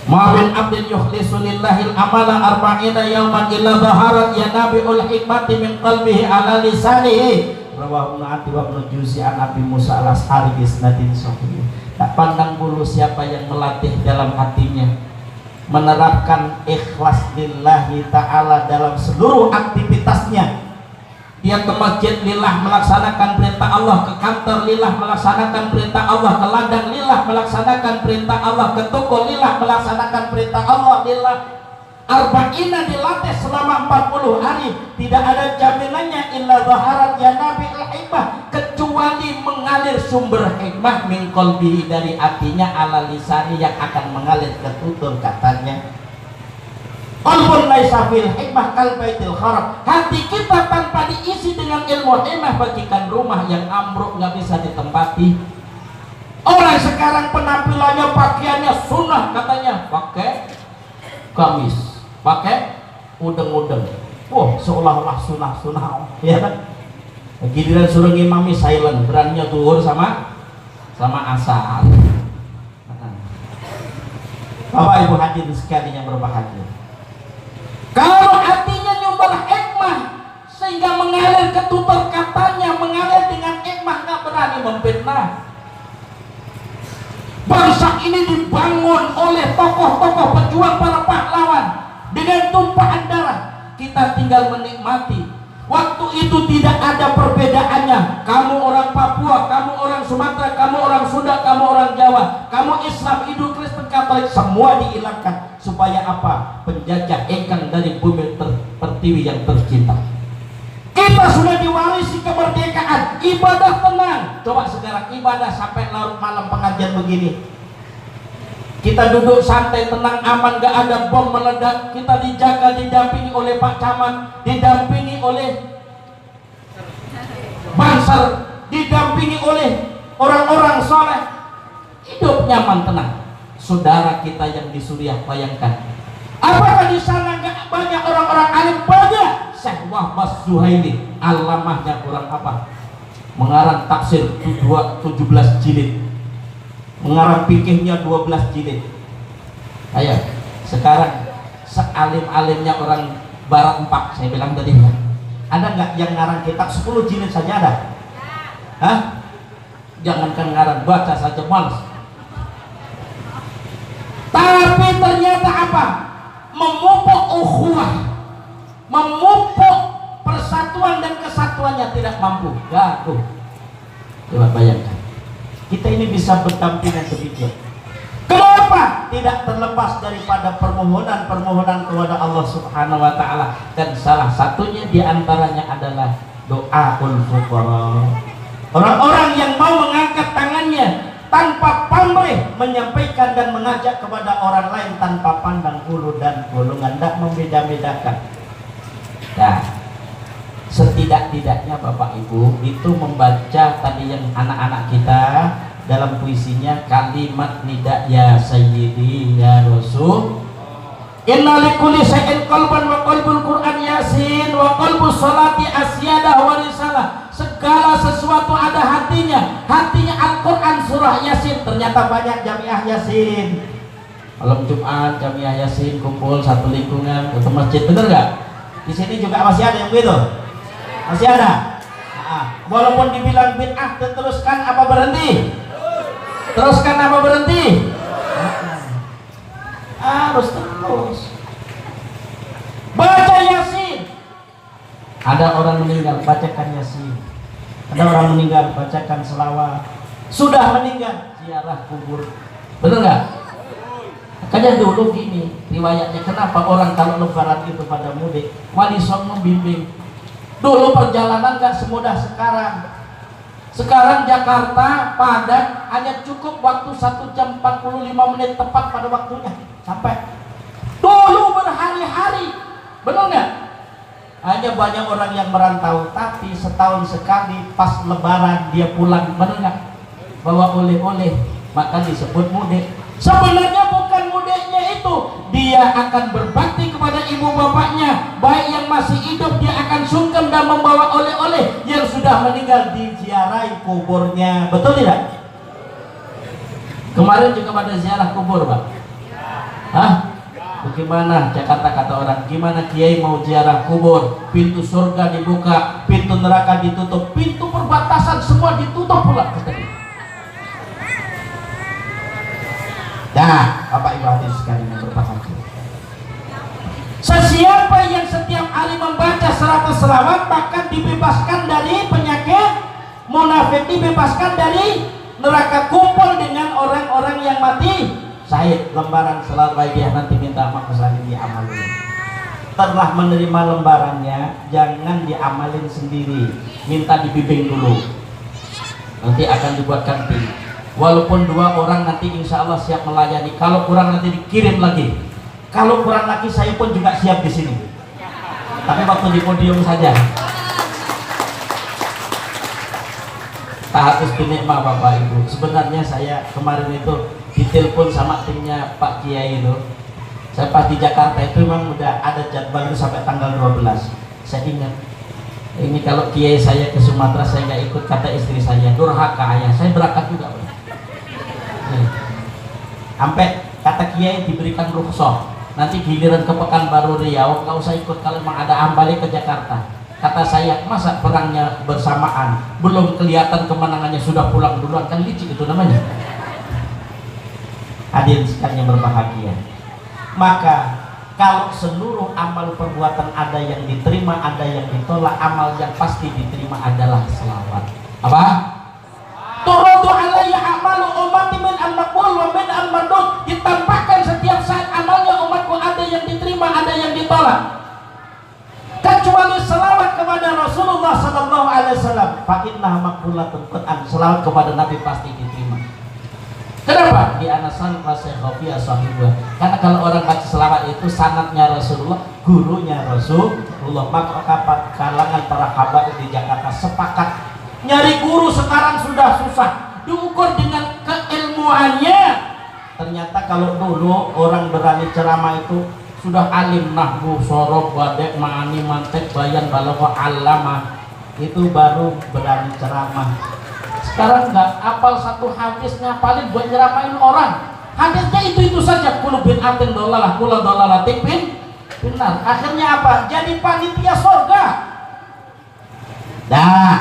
Ma min abdin yukhlisu lillahil amala arba'ina yauman illa zaharat ya nabiul hikmati min qalbihi ala lisanihi. Rawahu Nu'ati wa Ibnu Juz'i an Abi Musa al-Ash'ari bi isnadin sahih. Tak pandang bulu siapa yang melatih dalam hatinya, menerapkan ikhlas lillahi ta'ala dalam seluruh aktivitasnya. Dia ke masjid lillah melaksanakan perintah Allah, ke kantor lillah melaksanakan perintah Allah, ke ladang lillah melaksanakan perintah Allah, ke toko lillah melaksanakan perintah Allah lillah. Arba'ina dilatih selama 40 hari, tidak ada jaminannya illa zaharat ya nabiul hikmah, kecuali mengalir sumber hikmah min qalbihi dari hatinya ala lisani yang akan mengalir ke tutur katanya. Qalbun laisa fil hikmah kal baitil kharab. Hati kita tanpa diisi dengan ilmu hikmah bagikan rumah yang ambruk nggak bisa ditempati. Orang sekarang penampilannya, pakaiannya sunnah, katanya pakai gamis, pakai udeng-udeng. Wah, seolah-olah sunnah, ya kan? Giliran suruh ngimami silent, beraninya zuhur sama asar. Bapak Ibu hadirin sekalian yang berbahagia, kalau hatinya nyumber hikmah sehingga mengalir ke tutur katanya, mengalir dengan hikmah, nggak berani memfitnah. Bangsa ini dibangun oleh tokoh-tokoh pejuang, para pahlawan dengan tumpahan darah. Kita tinggal menikmati. Waktu itu tidak ada perbedaannya. Kamu orang Papua, kamu orang Sumatera, kamu orang Sunda, kamu orang Jawa, kamu Islam, Hindu, Kristen, Katolik, semua dihilangkan. Supaya apa? Penjajah engkang dari bumi pertiwi yang tercinta. Kita sudah diwarisi kemerdekaan, ibadah tenang. Coba sekarang ibadah sampai larut malam pengajian begini. Kita duduk santai, tenang, aman, gak ada bom meledak. Kita dijaga, didampingi oleh Pak Camat, didampingi oleh Bansar, didampingi oleh orang-orang soleh. Hidup nyaman, tenang. Saudara kita yang di Suriah, bayangkan. Apakah di sana gak banyak orang-orang alim? Banyak. Syekh Wahbas Zuhaili, alamahnya kurang apa? Mengarang tafsir 17 jilid. Mengarang fikihnya 12 jilid. Ayo, sekarang sealim-alimnya orang Barat 4, saya bilang tadi ya. Ada nggak yang ngarang kitab 10 jilid saja ada? Hah? Jangankan ngarang, baca saja malas. Tapi ternyata apa? Memupuk ukhuwah, memupuk persatuan dan kesatuannya tidak mampu. Gaduh. Coba bayangkan. Kita ini bisa berdampingan demikian. Kenapa? Tidak terlepas daripada permohonan kepada Allah Subhanahu wa Ta'ala, dan salah satunya diantaranya adalah doaul fuqara. Orang-orang yang mau mengangkat tangannya tanpa pamrih, menyampaikan dan mengajak kepada orang lain tanpa pandang bulu dan golongan, tidak membeda-bedakan. Nah, setidak-tidaknya Bapak Ibu itu membaca tadi yang anak-anak kita dalam puisinya kalimat nida ya sayyidi ya rasul. Inna likulli syai'in qalban wa qalbul Qur'an Yasin wa qalbus salati asyadah wa risalah. Segala sesuatu ada hatinya. Hatinya Al-Qur'an surah Yasin. Ternyata banyak jamiah Yasin. Malam Jumat jamiah Yasin kumpul satu lingkungan ke masjid, bener nggak? Di sini juga masih ada yang begitu? Masih ada? Walaupun dibilang bid'ah, teruskan apa berhenti? Teruskan apa berhenti? Harus terus baca Yasin. Ada orang meninggal, bacakan Yasin. Ada orang meninggal, bacakan selawat. Sudah meninggal, ziarah kubur. Bener nggak? Makanya dulu gini riwayatnya, kenapa orang kalau lebaran itu pada mudik, Wali Songo membimbing. Dulu perjalanan nggak semudah sekarang. Sekarang Jakarta padat, hanya cukup waktu 1 jam 45 menit tepat pada waktunya sampai. Dulu berhari-hari, benar nggak? Hanya banyak orang yang merantau, tapi setahun sekali pas Lebaran dia pulang, benar nggak? Bawa oleh-oleh, maka disebut mudik. Sebenarnya bukan mudiknya itu, dia akan berbakti kepada ibu bapaknya, baik yang masih hidup dia akan sungkem dan membawa oleh-oleh, yang sudah meninggal diziarahi kuburnya. Betul tidak? Kemarin juga pada ziarah kubur, Pak. Hah? Bagaimana Jakarta kata orang, gimana kiai mau ziarah kubur? Pintu surga dibuka, pintu neraka ditutup, pintu perbatasan semua ditutup pula, katanya. Nah, Bapak Ibu hadirin sekalian yang berbahagia, sesiapa yang setiap hari membaca 100 selawat maka dibebaskan dari penyakit munafik, dibebaskan dari neraka, kumpul dengan orang-orang yang mati syahid. Lembaran selawat Waidiah nanti minta maaf lagi diamalin. Setelah menerima lembarannya jangan diamalin sendiri, minta dibimbing dulu, nanti akan dibuatkan tim. Walaupun 2 orang nanti insya Allah siap melayani. Kalau kurang nanti dikirim lagi. Kalau kurang lagi saya pun juga siap di sini. Tapi waktu di podium saja. Tahatus binikmah Bapak Ibu. Sebenarnya saya kemarin itu ditelepon sama timnya Pak Kiai itu. Saya pas di Jakarta itu memang udah ada jadwal itu sampai tanggal 12. Saya ingat, ini kalau Kiai saya ke Sumatera saya nggak ikut, kata istri saya, durhaka ayah, saya berangkat juga. Sampai kata Kiai diberikan rukhsah, nanti giliran ke Pekanbaru Riau nggak usah ikut kalau memang ada ambali ke Jakarta. Kata saya, masa perangnya bersamaan, belum kelihatan kemenangannya sudah pulang duluan, kan licik itu namanya. Hadirin sekalian yang berbahagia, maka kalau seluruh amal perbuatan ada yang diterima, ada yang ditolak, amal yang pasti diterima adalah selawat. Apa? Turadu alayya amalu ummati min al-maqbul wa min al-mardud. Ditampakkan setiap saat amalnya umatku, ada yang diterima, ada yang ditolak. Kecuali selawat kepada Rasulullah sallallahu alaihi wasallam, fa innaha maqbulatun Quran. Selawat kepada Nabi pasti diterima. Kenapa? Di anasan rasyahofiyah sahibah. Karena kalau orang baca selawat itu sanadnya Rasulullah, gurunya Rasulullah. Maka kalangan para habaib di Jakarta sepakat, nyari guru sekarang sudah susah, diukur dengan keilmuannya. Ternyata kalau dulu orang berani ceramah itu sudah alim, nahwu, sorob, wadek, ma'ani, mantek, bayan, balaghah, allamah, itu baru berani ceramah. Sekarang nggak apal satu hadisnya, paling buat nyeramahin orang. Hadisnya itu saja, kullu bid'atin dhalalah, kullu dhalalatin finnar. Akhirnya apa? Jadi panitia surga. Dah,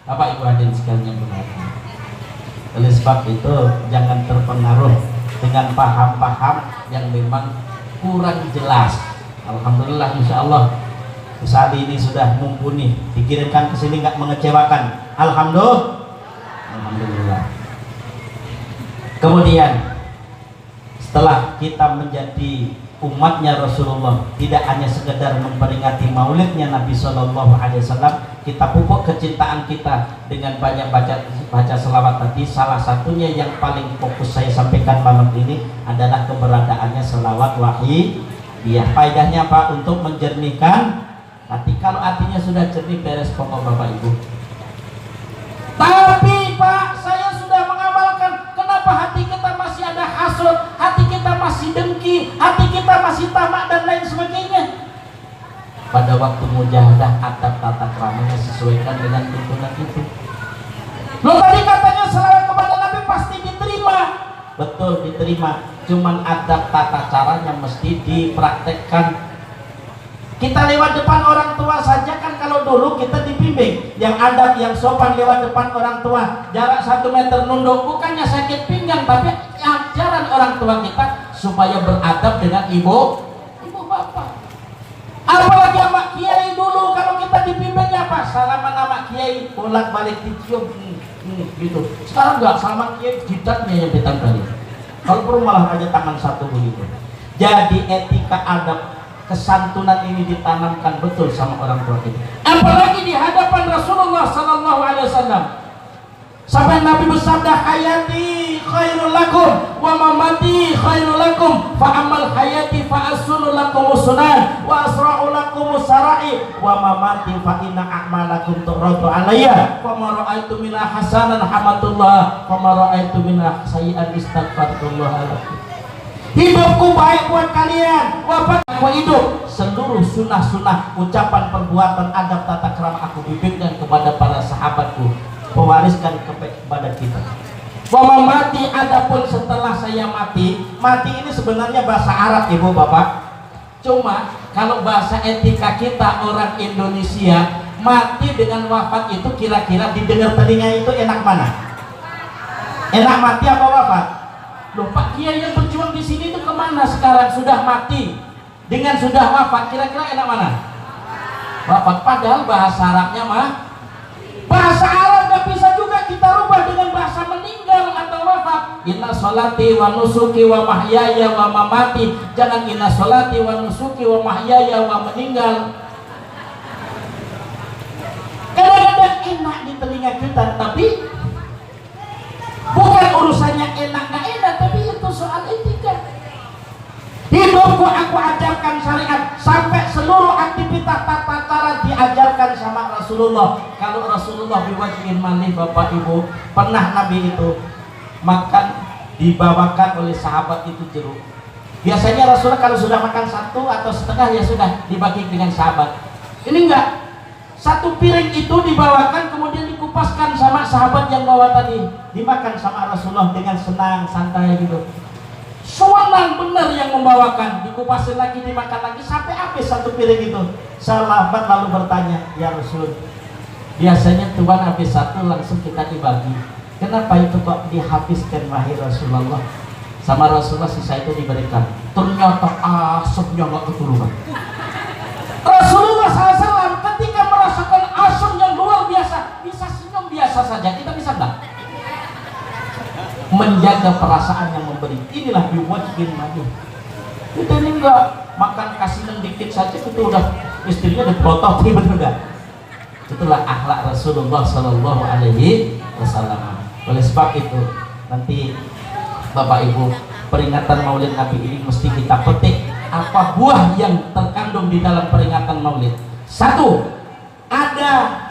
Bapak Ibu hadirin sekalian yang berbahagia. Oleh sebab itu jangan terpengaruh dengan paham-paham yang memang kurang jelas. Alhamdulillah, insya Allah saat ini sudah mumpuni, dikirimkan ke sini nggak mengecewakan. Alhamdulillah. Kemudian setelah kita menjadi umatnya Rasulullah, tidak hanya sekedar memperingati maulidnya Nabi Shallallahu Alaihi Wasallam, kita pupuk kecintaan kita dengan banyak baca selawat tadi. Salah satunya yang paling fokus saya sampaikan malam ini adalah keberadaannya selawat wahyidiyah. Faedahnya apa? Untuk menjernihkan hati. Kalau hatinya sudah jernih, beres pokok Bapak Ibu. Tapi Pak, saya sudah waktu mujahadah adab tata keramanya sesuaikan dengan tuntunan itu. Lo tadi katanya selawat kepada Nabi pasti diterima. Betul diterima, cuman adab tata caranya mesti dipraktekkan. Kita lewat depan orang tua saja kan, kalau dulu kita dibimbing yang adab yang sopan lewat depan orang tua, jarak 1 meter nunduk, bukannya sakit pinggang, tapi ajaran orang tua kita supaya beradab dengan ibu bapak. Apalagi sama kiai dulu, kalau kita dibimbingnya apa? Salaman sama kiai bolak balik dicium gitu. Sekarang enggak, salaman kiai jidatnya yang ditempelin. Kalau perlu malah aja tangan satu begitu. Jadi etika adab kesantunan ini ditanamkan betul sama orang tua kita. Apalagi di hadapan Rasulullah sallallahu alaihi wasallam. Sampai Nabi bersabda, hayati khairul lakum wa mamati khairul lakum, fa amal hayati fa asunu lakum sunan wa asra'u lakum sara'i wa mamati fa inna a'malakum turadu alayya fa ma ra'aitu minna hasanan hamatullah fa ma ra'aitu minna sayyi'an istaghfarullah lakum. Hidupku baik buat kalian, wafatku hidup. Seluruh sunnah-sunnah, ucapan, perbuatan, adab, tata krama aku bimbingkan kepada para sahabatku, pewariskan kepada kita. Bahwa mati, adapun setelah saya mati, mati ini sebenarnya bahasa Arab ibu bapak. Cuma kalau bahasa etika kita orang Indonesia, mati dengan wafat itu kira-kira didengar telinga itu enak mana? Enak mati apa wafat? Loh Pak Kiai yang berjuang di sini itu kemana sekarang? Sudah mati dengan sudah wafat, kira-kira enak mana? Wafat. Padahal bahasa Arabnya mah, bahasa Arab nggak bisa juga kita rubah dengan bahasa meninggal atau wafat. Inna sholati wa nusuki wa mahyaya wa mamati. Jangan inna sholati wa nusuki wa mahyaya wa meninggal. Kadang-kadang enak di telinga kita, tapi bukan urusannya enak nggak enak, tapi itu soal etika. Hidupku aku ajarkan syariat, sampai seluruh aktivitas tata cara diajarkan sama Rasulullah. Kalau Rasulullah biwajhin mani bapak ibu, pernah Nabi itu makan, dibawakan oleh sahabat itu jeruk. Biasanya Rasulullah kalau sudah makan satu atau setengah ya sudah dibagi dengan sahabat. Ini enggak, satu piring itu dibawakan kemudian dikupaskan sama sahabat yang bawa tadi, dimakan sama Rasulullah dengan senang santai gitu. Senang benar yang membawakan, dikupasin lagi, dimakan lagi sampai habis satu piring itu. Sahabat lalu bertanya, ya Rasul, biasanya Tuhan habis satu langsung kita dibagi, kenapa itu kok dihabiskan wahai Rasulullah? Sama Rasulullah sisa itu diberikan. Ternyata asapnya nggak keturunan. Rasulullah SAW ketika merasakan asam yang luar biasa, bisa senyum biasa saja. Kita bisa nggak? Menjaga perasaan yang memberi. Inilah biwajhin mani. Kita ini enggak makan kasih dikit saja itu udah istrinya diprototi, betul enggak? Itulah akhlak Rasulullah Sallallahu Alaihi Wasallam. Oleh sebab itu nanti Bapak Ibu, peringatan Maulid Nabi ini mesti kita petik apa buah yang terkandung di dalam peringatan Maulid. Satu, ada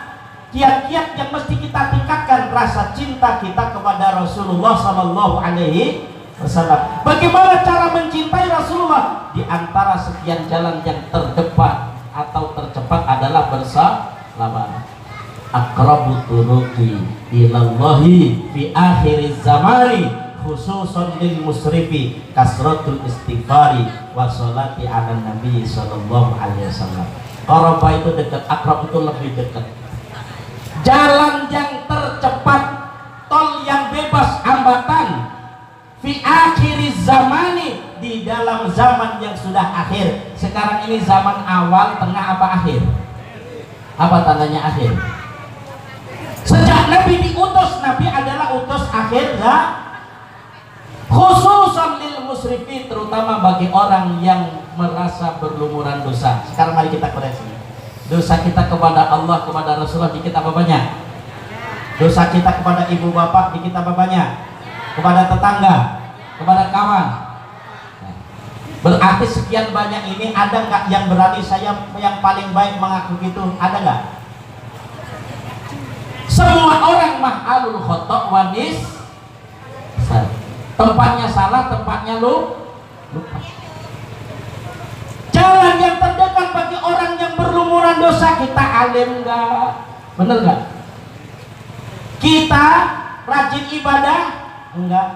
kiat-kiat yang mesti kita tingkatkan rasa cinta kita kepada Rasulullah Sallallahu Alaihi Wasallam. Bagaimana cara mencintai Rasulullah? Di antara sekian jalan yang terdepan atau tercepat adalah bersalaman. Aqrabu turuqi ilallahi fi akhiriz zamani khususan lil musrifi kasratul istighfari wa sholati ala nabi sallallahu alaihi wasallam. Qaraba itu dekat, akrab itu lebih dekat. Jalan yang tercepat, tol yang bebas hambatan, fi akhiriz zamani, di dalam zaman yang sudah akhir. Sekarang ini zaman awal, tengah apa akhir? Apa tandanya akhir? Sejak Nabi diutus, Nabi adalah utus akhir ya. Khususan lil musrifin, terutama bagi orang yang merasa berlumuran dosa. Sekarang mari kita koreksi. Dosa kita kepada Allah, kepada Rasulullah dikit apa banyak? Dosa kita kepada ibu bapak dikit apa banyak? Kepada tetangga, kepada kawan. Berarti sekian banyak ini, ada nggak yang berani saya yang paling baik mengaku gitu? Ada nggak? Semua orang mahalul khotok wanis. Tempatnya salah, tempatnya lupa. Jalan yang terdekat bagi orang yang berlumuran dosa, kita alim nggak? Bener nggak? Kita rajin ibadah enggak?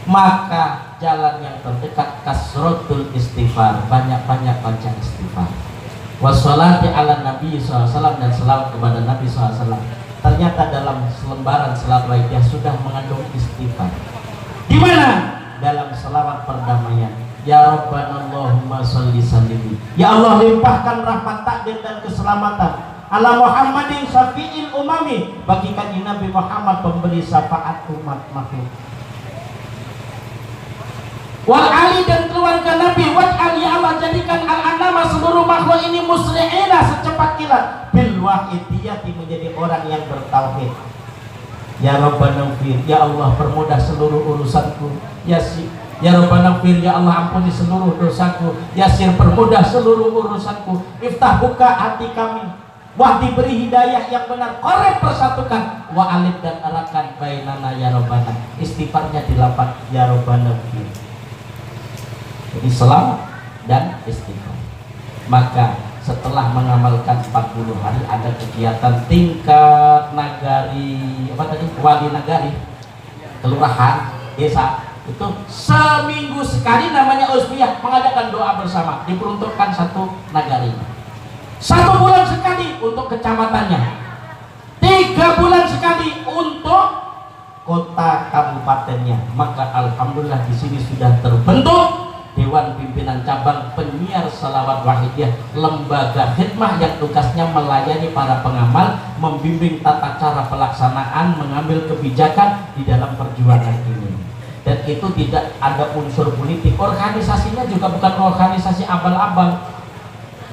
Maka jalan yang terdekat kasratul istighfar, banyak-banyak baca istighfar. Wassalati ala Nabi SAW, dan selawat kepada Nabi SAW. Ternyata dalam selembaran selawat wajah sudah mengandung istighfar. Di mana? Dalam selawat perdamaian. Ya Rabbana Allahumma sholli sallim. Ya Allah, limpahkan rahmat takdir dan keselamatan ala Muhammadin syafi'il umami, bagi kanjeng Nabi Muhammad pemberi syafaat umat makhluk. Wal ali, dan keluarga Nabi. Waj'al, ya Allah, jadikan al-anama seluruh makhluk ini musli'ina, secepat kilat bil wahidiyati, menjadi orang yang bertauhid. Ya Rabbana fir, ya Allah, permudah seluruh urusanku. Ya Rabbana fir, ya Allah, ampuni seluruh dosaku. Yasir, permudah seluruh urusanku. Iftah, buka hati kami. Wah, diberi hidayah yang benar. Korek, persatukan. Wa alif, dan arakan bainana ya Rabbana. Istighfarnya dilapat ya Rabbana fir. Jadi selawat dan istighfar. Maka setelah mengamalkan 40 hari ada kegiatan tingkat nagari, apa tadi, wali nagari, kelurahan, desa, itu seminggu sekali namanya usbiyah, mengadakan doa bersama, diperuntukkan satu nagari. 1 bulan sekali untuk kecamatannya, 3 bulan sekali untuk kota kabupatennya. Maka alhamdulillah di sini sudah terbentuk Dewan Pimpinan Cabang Penyiar Selawat Wahidiyah, lembaga khidmah yang tugasnya melayani para pengamal, membimbing tata cara pelaksanaan, mengambil kebijakan di dalam perjuangan ini. Dan itu tidak ada unsur politik. Organisasinya juga bukan organisasi abal-abal.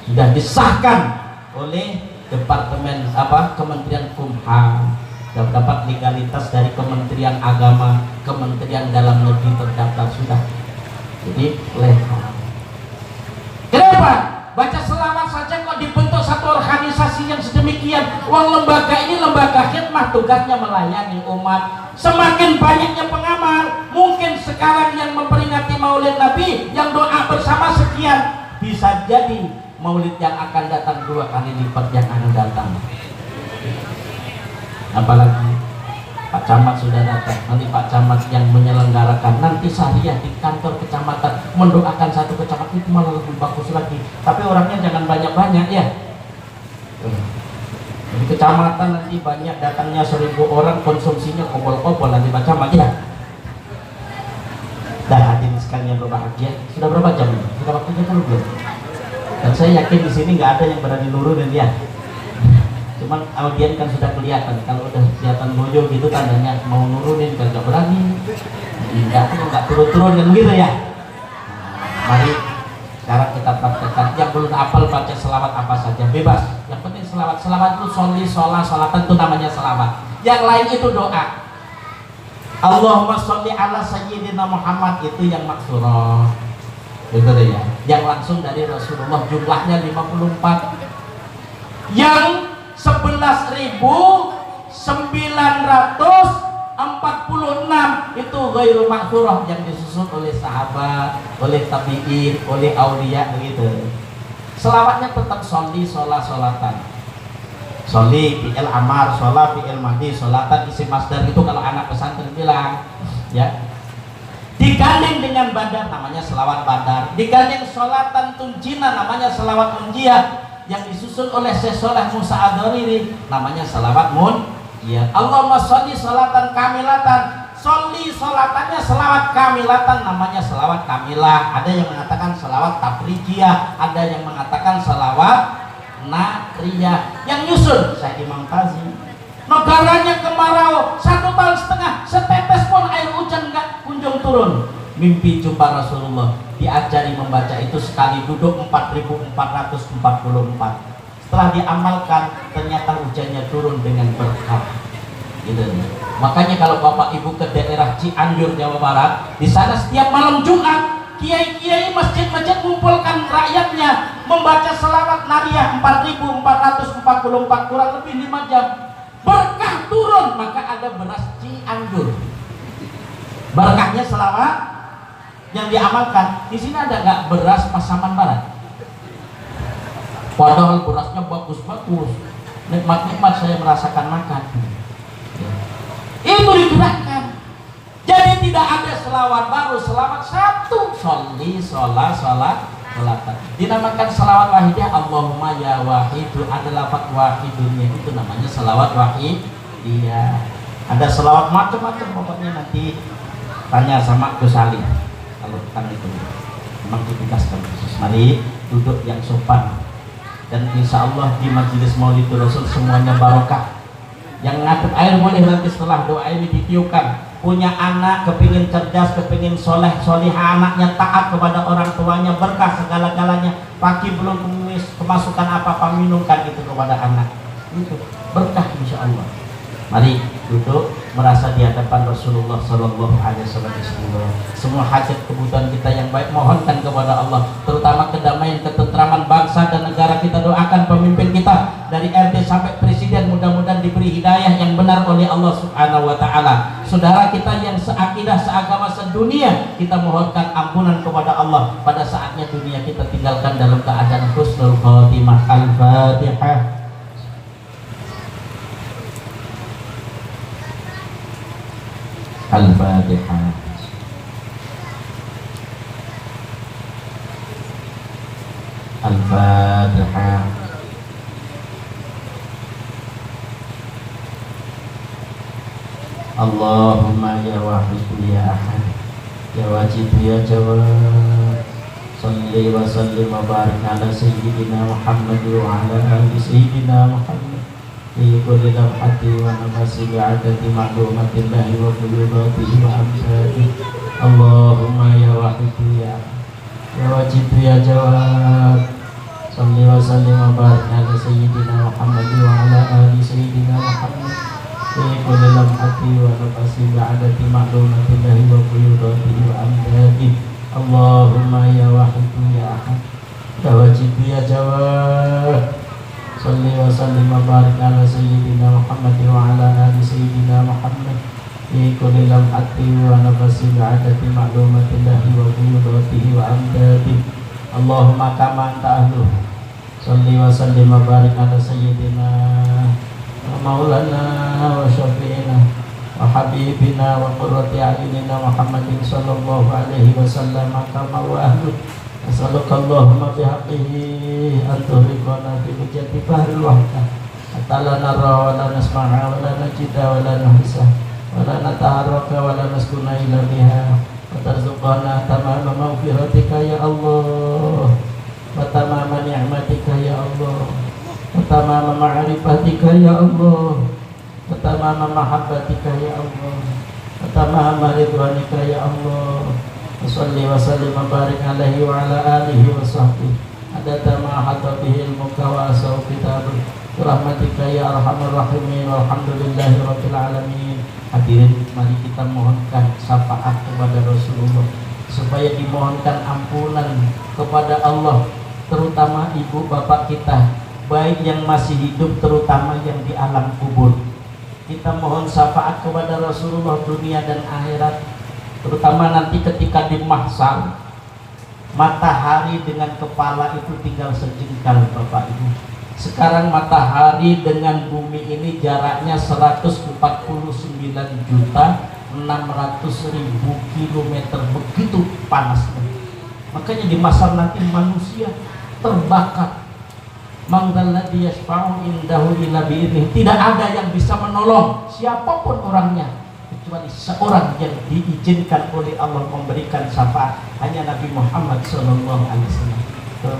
Sudah disahkan oleh Departemen Kementerian Kumham, dan dapat legalitas dari Kementerian Agama, Kementerian Dalam Negeri terdaftar sudah. Jadi legal. Kenapa? Baca selawat saja kok dibentuk satu organisasi yang sedemikian. Uang lembaga ini lembaga khidmah, tugasnya melayani umat. Semakin banyaknya pengamal, mungkin sekarang yang memperingati Maulid Nabi, yang doa bersama sekian, bisa jadi Maulid yang akan datang 2 kali lipat yang akan datang. Apalagi Pak Camat sudah datang, nanti Pak Camat yang menyelenggarakan, nanti syariah di kantor kecamatan mendoakan satu kecamatan, itu malah lebih bagus lagi. Tapi orangnya jangan banyak-banyak ya. Di kecamatan nanti banyak, datangnya 1000 orang, konsumsinya kobol-kobol nanti Pak Camat ya. Dan hadirin sekalian berbahagia, sudah berapa jam ini? Sudah waktunya kan belum? Dan saya yakin di sini nggak ada yang berani nurunin ya. Cuman audien kan sudah kelihatan, kalau udah kelihatan loyo gitu tandanya mau nurunin, kan nggak berani, nggak turun-turun kan gitu ya. Mari sekarang kita praktekkan. Yang belum hafal baca selawat apa saja bebas, yang penting selawat itu sholli, sholatan itu namanya selawat. Yang lain itu doa. Allahumma sholli ala sayyidina Muhammad, itu yang maksurah, gitu deh ya. Yang langsung dari Rasulullah, jumlahnya 54. Yang 11.946 itu ghairu maksurah, yang disusun oleh sahabat, oleh tabi'in, oleh aulia begitu. Selawatnya tetap sholli, sholatan. Sholli fi'il amar, sholat fi'il mahdi, sholatan isim masdar, itu kalau anak pesantren bilang ya. Digandeng dengan badar namanya selawat badar, digandeng sholatan tunjina namanya selawat unjiyah, yang disusun oleh Syekh Sholeh Musa Ad-Dariri namanya selawat munjiyah. Allahumma sholli sholatan kamilatan, sholli sholatannya selawat kamilatan namanya selawat kamilah. Ada yang mengatakan selawat tafrijiyah, ada yang mengatakan selawat nakriyah. Yang nyusun Syekh Imam Tazi. Negaranya kemarau 1,5 tahun, setetes pun air hujan nggak kunjung turun. Mimpi jumpa Rasulullah, diajari membaca itu sekali duduk 4.444. Setelah diamalkan ternyata hujannya turun dengan berkah gitu. Makanya kalau Bapak Ibu ke daerah Cianjur Jawa Barat, di sana setiap malam Jumat kiai-kiai masjid-masjid mengumpulkan rakyatnya membaca selawat nariyah 4.444 kurang lebih 5 jam. Berkah turun, maka ada beras Cianjur. Berkahnya selawat yang diamalkan. Di sini ada nggak beras Pasaman Barat? padahal berasnya bagus-bagus, nikmat-nikmat saya merasakan makan. Itu digerakkan. Jadi tidak ada selawat baru, selawat satu. Sholat. Dinamakan selawat wahidah. Allahumma ya wahidu, ada lafaz wahidunnya, itu namanya selawat wahidiyah. Ada selawat macam-macam, pokoknya nanti tanya sama Gus Ali kalau kan itu memang ditugaskan khusus. Mari duduk yang sopan, dan insya Allah di majelis Maulidul Rasul semuanya barokah. Yang ngaduk air boleh nanti setelah doa ini ditiupkan. Punya anak kepingin cerdas, kepingin soleh solihah, anaknya taat kepada orang tuanya, berkah segala-galanya, pagi belum kemasukan apa-apa, minumkan itu kepada anak, itu berkah insya Allah. Mari duduk, merasa di hadapan Rasulullah Sallallahu Alaihi Wasallam. Semua hajat kebutuhan kita yang baik mohonkan kepada Allah, terutama kedamaian ketentraman bangsa dan negara. Kita doakan pemimpin kita dari RT sampai presiden, mudah-mudahan diberi hidayah yang benar oleh Allah Subhanahu Wa Taala. Saudara kita yang seakidah, seagama, sedunia, kita mohonkan ampunan kepada Allah. Pada saatnya dunia kita tinggalkan dalam keadaan husnul khotimah. Al-Fatihah. Al-Fatihah. Al-Fatihah. Allahumma ya wahid ya ahad ya wajib ya jawad, salli wa sallim wa barik ala sayyidina Muhammad wa ala ali sayyidina Muhammad fi kulli lamhati wa nafasi bi'adati ma'lumatillahi wa fuyudatihi wa amsadihi. Allahumma ya wahid ya wajib ya jawad, salli wa sallim wa barik ala sayyidina Muhammad wa ala ali sayyidina Muhammad fi kulli lamhati wa nafasi bi'adati ma'lumatillahi wa fuyudatihi wa amsadihi. Allahumma ya wahid ya ahad ya wajib ya jawad, salli wa sallim wa barik ala sayyidina Muhammad wa ala ali sayyidina Muhammad fi kulli lamhati wa nafasi bi'adati ma'lumatillahi wa fuyudatihi wa amdadihi. Allahumma kama anta ahluh, salli wa sallim wa barik ala sayyidina wa maulana wa syafi'ina wa habibina wa qurrati a'yunina Muhammadin sallallahu alaihi wasallam kama wa ahluh. Assalamualaikum bihaqqihi antuhiqana fi hujjati fahril wahdah hatta la nara wa la nasma'a wa la najida wa la nuhisa wa la nataharraka wa la naskuna illa biha wa tarzuqana tamama maghfiratika ya Allah wa tamama ni'matika ya Allah wa tamama ma'rifatika ya Allah wa tamama mahabbatika ya Allah wa tamama ridwanika ya Allah. Salli wa sallim wa barik alaihi wa ala alihi wa sahbihi adada ma hatta bihi ilmuka wa asau kitabuk rahmatika ya arhamar rahimin walhamdulillahi rabbil alamin. Hadirin, mari kita mohonkan syafaat kepada Rasulullah supaya dimohonkan ampunan kepada Allah, terutama ibu bapak kita, baik yang masih hidup terutama yang di alam kubur. Kita mohon syafaat kepada Rasulullah dunia dan akhirat, terutama nanti ketika di mahsyar, matahari dengan kepala itu tinggal sejengkal Bapak Ibu. Sekarang matahari dengan bumi ini jaraknya 149.600.000 kilometer, begitu panasnya. Makanya di mahsyar nanti manusia terbakar. Mangdalladzi yashfa'u indahu illa bi'idnih. Tidak ada yang bisa menolong siapapun orangnya kecuali seorang yang diizinkan oleh Allah memberikan syafaat, hanya Nabi Muhammad sallallahu alaihi wasallam.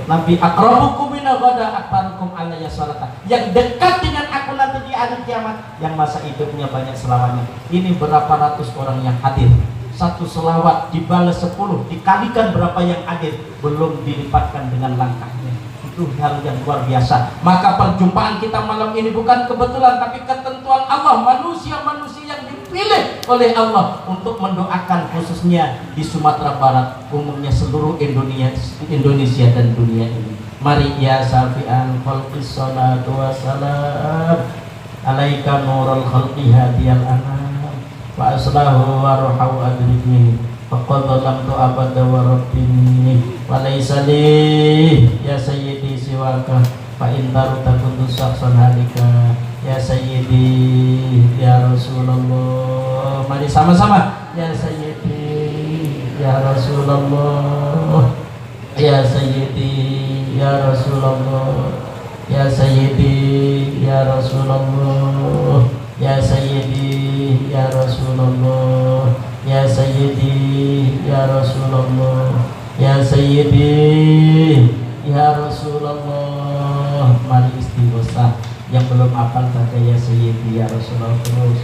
Nabi akrabukum minna ghada aktarukum alayya salatan, yang dekat dengan aku nanti di hari kiamat, yang masa hidupnya banyak selawatnya. Ini berapa ratus orang yang hadir, satu selawat dibalas 10, dikalikan berapa yang hadir, belum dilipatkan dengan langkahnya. Itu hal yang luar biasa. Maka perjumpaan kita malam ini bukan kebetulan, tapi ketentuan Allah. Manusia-manusia yang dipilih oleh Allah untuk mendoakan, khususnya di Sumatera Barat, umumnya seluruh Indonesia dan dunia ini. Mari ya Syafi'al khalqis salatu wassalam alaika nurul khalqi hadiyal anam wa aslahu wa ruhau adrikni faqad lamtu abada wa rabbini wa laysa li ya sayyidi siwaka fa intaru takuntu sakson halika ya sayyidi ya Rasulullah. Mari sama-sama ya sayyidi ya Rasulullah, ya sayyidi ya Rasulullah, ya sayyidi ya Rasulullah, ya sayyidi ya Rasulullah, ya sayyidi ya Rasulullah, ya sayyidi ya Rasulullah. Mari istighosah. Yang belum hafal kata ya sayyidi ya Rasulullah terus.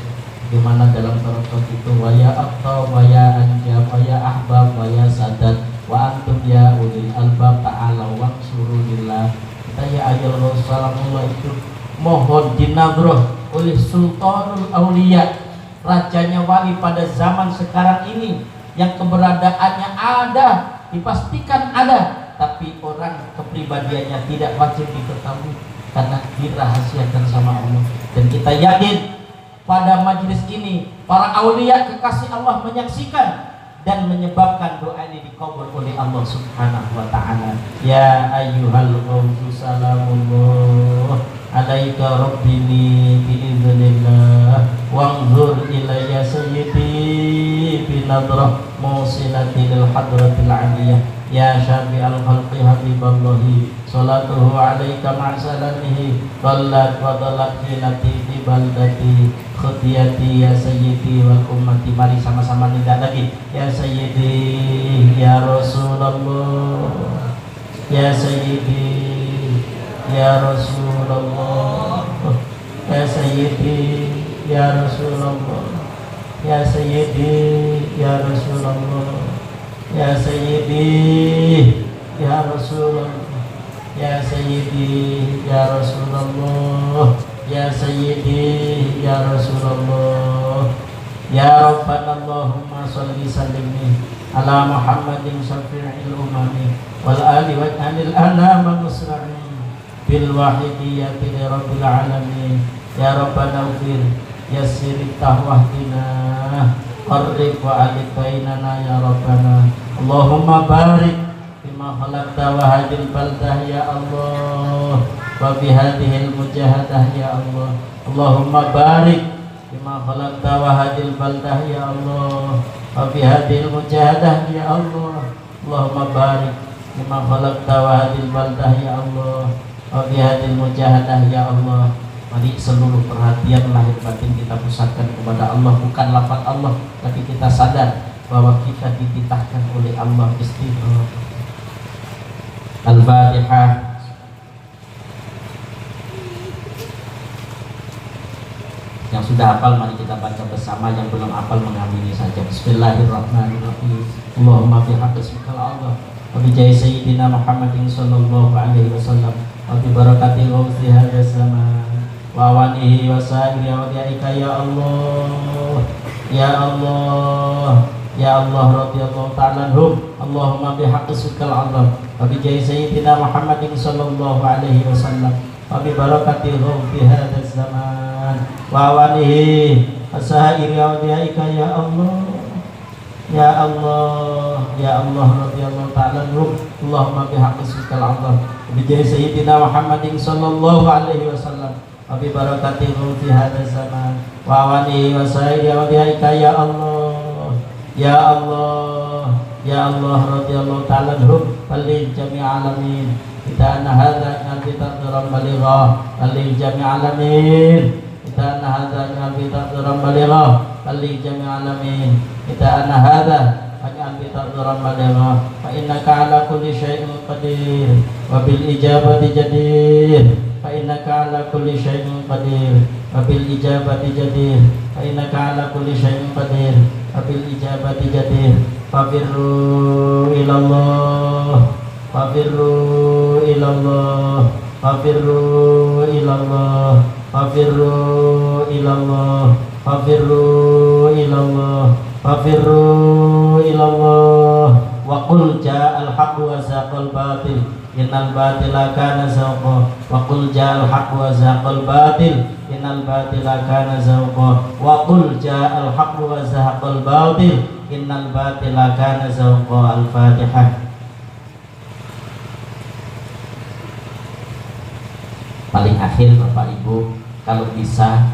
Gimana dalam tarokot itu wa ya aqta wa ya anja wa ya ahbab wa ya sadat wa antum ya ulil albab ta'ala wa surulillah. Kita ya ayol Rasulullah itu mohon dinadroh oleh Sultanul Aulia, rajanya wali pada zaman sekarang ini yang keberadaannya ada, dipastikan ada, tapi orang kepribadiannya tidak wajib diketahui karena dirahasiakan sama Allah. Dan kita yakin pada majlis ini para aulia kekasih Allah menyaksikan dan menyebabkan doa ini dikabul oleh Allah Subhanahu wa taala. Ya ayyuhal qawsu salamullah alaika rabbini biiznillah wanzur ilayya sayyidi binadrah musilati lil hadratil aliyah ya syafi'al khalqi habiballahi salatuhu alaika ma'salamihi dallat wa dallat hilati fi baldati khutiyati ya sayyidi wal ummati. Mari sama-sama nindak lagi ya sayyidi ya Rasulullah, ya sayyidi ya Rasulullah, ya sayyidi ya Rasulullah, ya sayyidi ya Rasulullah, ya sayyidi ya Rasulullah, ya sayyidi ya Rasulullah, ya sayyidi ya Rasulullah. Ya Rabbana Allahumma sholli sallimni ala Muhammadin syafi'il umami wal ali waj'alil anama musra'in bil wahidiyati li rabbil alamin. Ya Rabbana ufir yassir tahwahdina qarrib wa alif bainana ya Rabbana. Allahumma barik bima khalaqta wa hadil baldah ya Allah wa bihadihil mujahadah ya Allah. Allahumma barik bima khalaqta wa hadil baldah ya Allah wa bihadihil mujahadah ya Allah. Allahumma barik bima khalaqta wa hadil baldah ya Allah wa bihadihil mujahadah ya Allah. Mari seluruh perhatian lahir batin kita pusatkan kepada Allah, bukan lafaz Allah, tapi kita sadar bahwa kita dititahkan oleh Allah. Istighfar. Al-Fatihah. Yang sudah hafal mari kita baca bersama, yang belum hafal mengamini saja. Bismillahirrahmanirrahim. Allahumma bihaqqi ismikal Allah wa bi jahi sayyidina Muhammadin sallallahu alaihi wasallam wa bi barakati ghawthi hadha zaman wa awanihi wa sa'iri awliyaika ya Allah ya Allah ya Allah radhiyallahu ta'ala anhum. Allahumma bihaqqi ismikal Allah wa bi jahi sayyidina Muhammadin sallallahu alaihi wasallam wa bi barakati ghawthi hadha zaman wa awanihi asairi awliyaika ya Allah ya Allah ya Allah radhiyallahu ta'ala anhum. Allahumma bihaqqi ismikal Allah wa bi jahi sayyidina Muhammadin sallallahu alaihi wasallam wa bi barakati ghawthi hadha zaman wa awanihi asairi awliyaika ya Allah ya Allah ya Allah radhiyallahu ta'ala anhum. Walil jami' alamin kita anna hadha nabi taqdiran baligha walil jami' alamin kita anna hadha nabi taqdiran baligha walil jami' alamin kita anna hadha nabi taqdiran baligha fa innaka ala kulli syai'in qadir wa bil ijabati jadir fa innaka ala kulli syai'in qadir wa bil ijabati jadir fa innaka ala kulli syai'in qadir wa bil ijabati jadir. Fafirru ilallah fafirru ilallah fafirru ilallah fafirru ilallah fafirru ilallah fafirru ilallah wa qul ja'al haqqu wa zaqal batil innal batila kana zaqa wa qul ja'al haqqu wa zaqal batil innal batila kana zaqa wa qul ja'al haqqu wa zaqal batil innal batila kana zaqa. Al-Fatihah. Paling akhir Bapak Ibu, kalau bisa,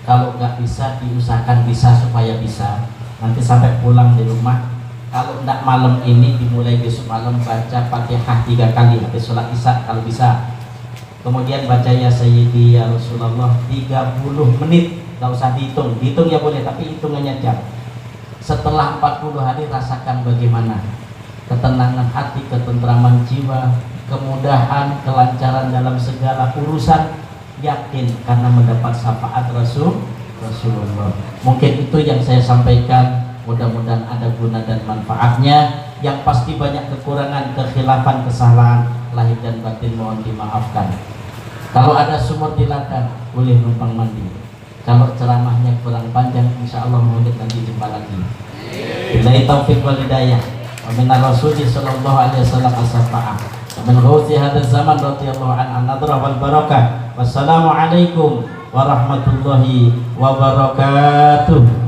kalau nggak bisa diusahakan bisa supaya bisa. Nanti sampai pulang di rumah, kalau tidak malam ini dimulai besok malam baca Fatihah 3 kali habis sholat isya kalau bisa. Kemudian baca ya Sayyidi ya Rasulullah 30 menit, nggak usah dihitung ya boleh tapi hitungannya jam. Setelah 40 hari rasakan bagaimana ketenangan hati, ketentraman jiwa, kemudahan, kelancaran dalam segala urusan. Yakin karena mendapat syafaat Rasulullah. Mungkin itu yang saya sampaikan. Mudah-mudahan ada guna dan manfaatnya. Yang pasti banyak kekurangan, kekhilafan, kesalahan lahir dan batin mohon dimaafkan. Kalau ada sumur di ladang boleh numpang mandi. Kalau ceramahnya kurang panjang, insya Allah mungkin nanti jumpa lagi. Billahi taufiq wal hidayah. Wa min Rasulullah sallallahu alaihi wasallam as-safa'ah. Wa min ghauthi hadzal zaman radhiyallahu an an-nadrah wal barakah. Wassalamu alaikum warahmatullahi wabarakatuh.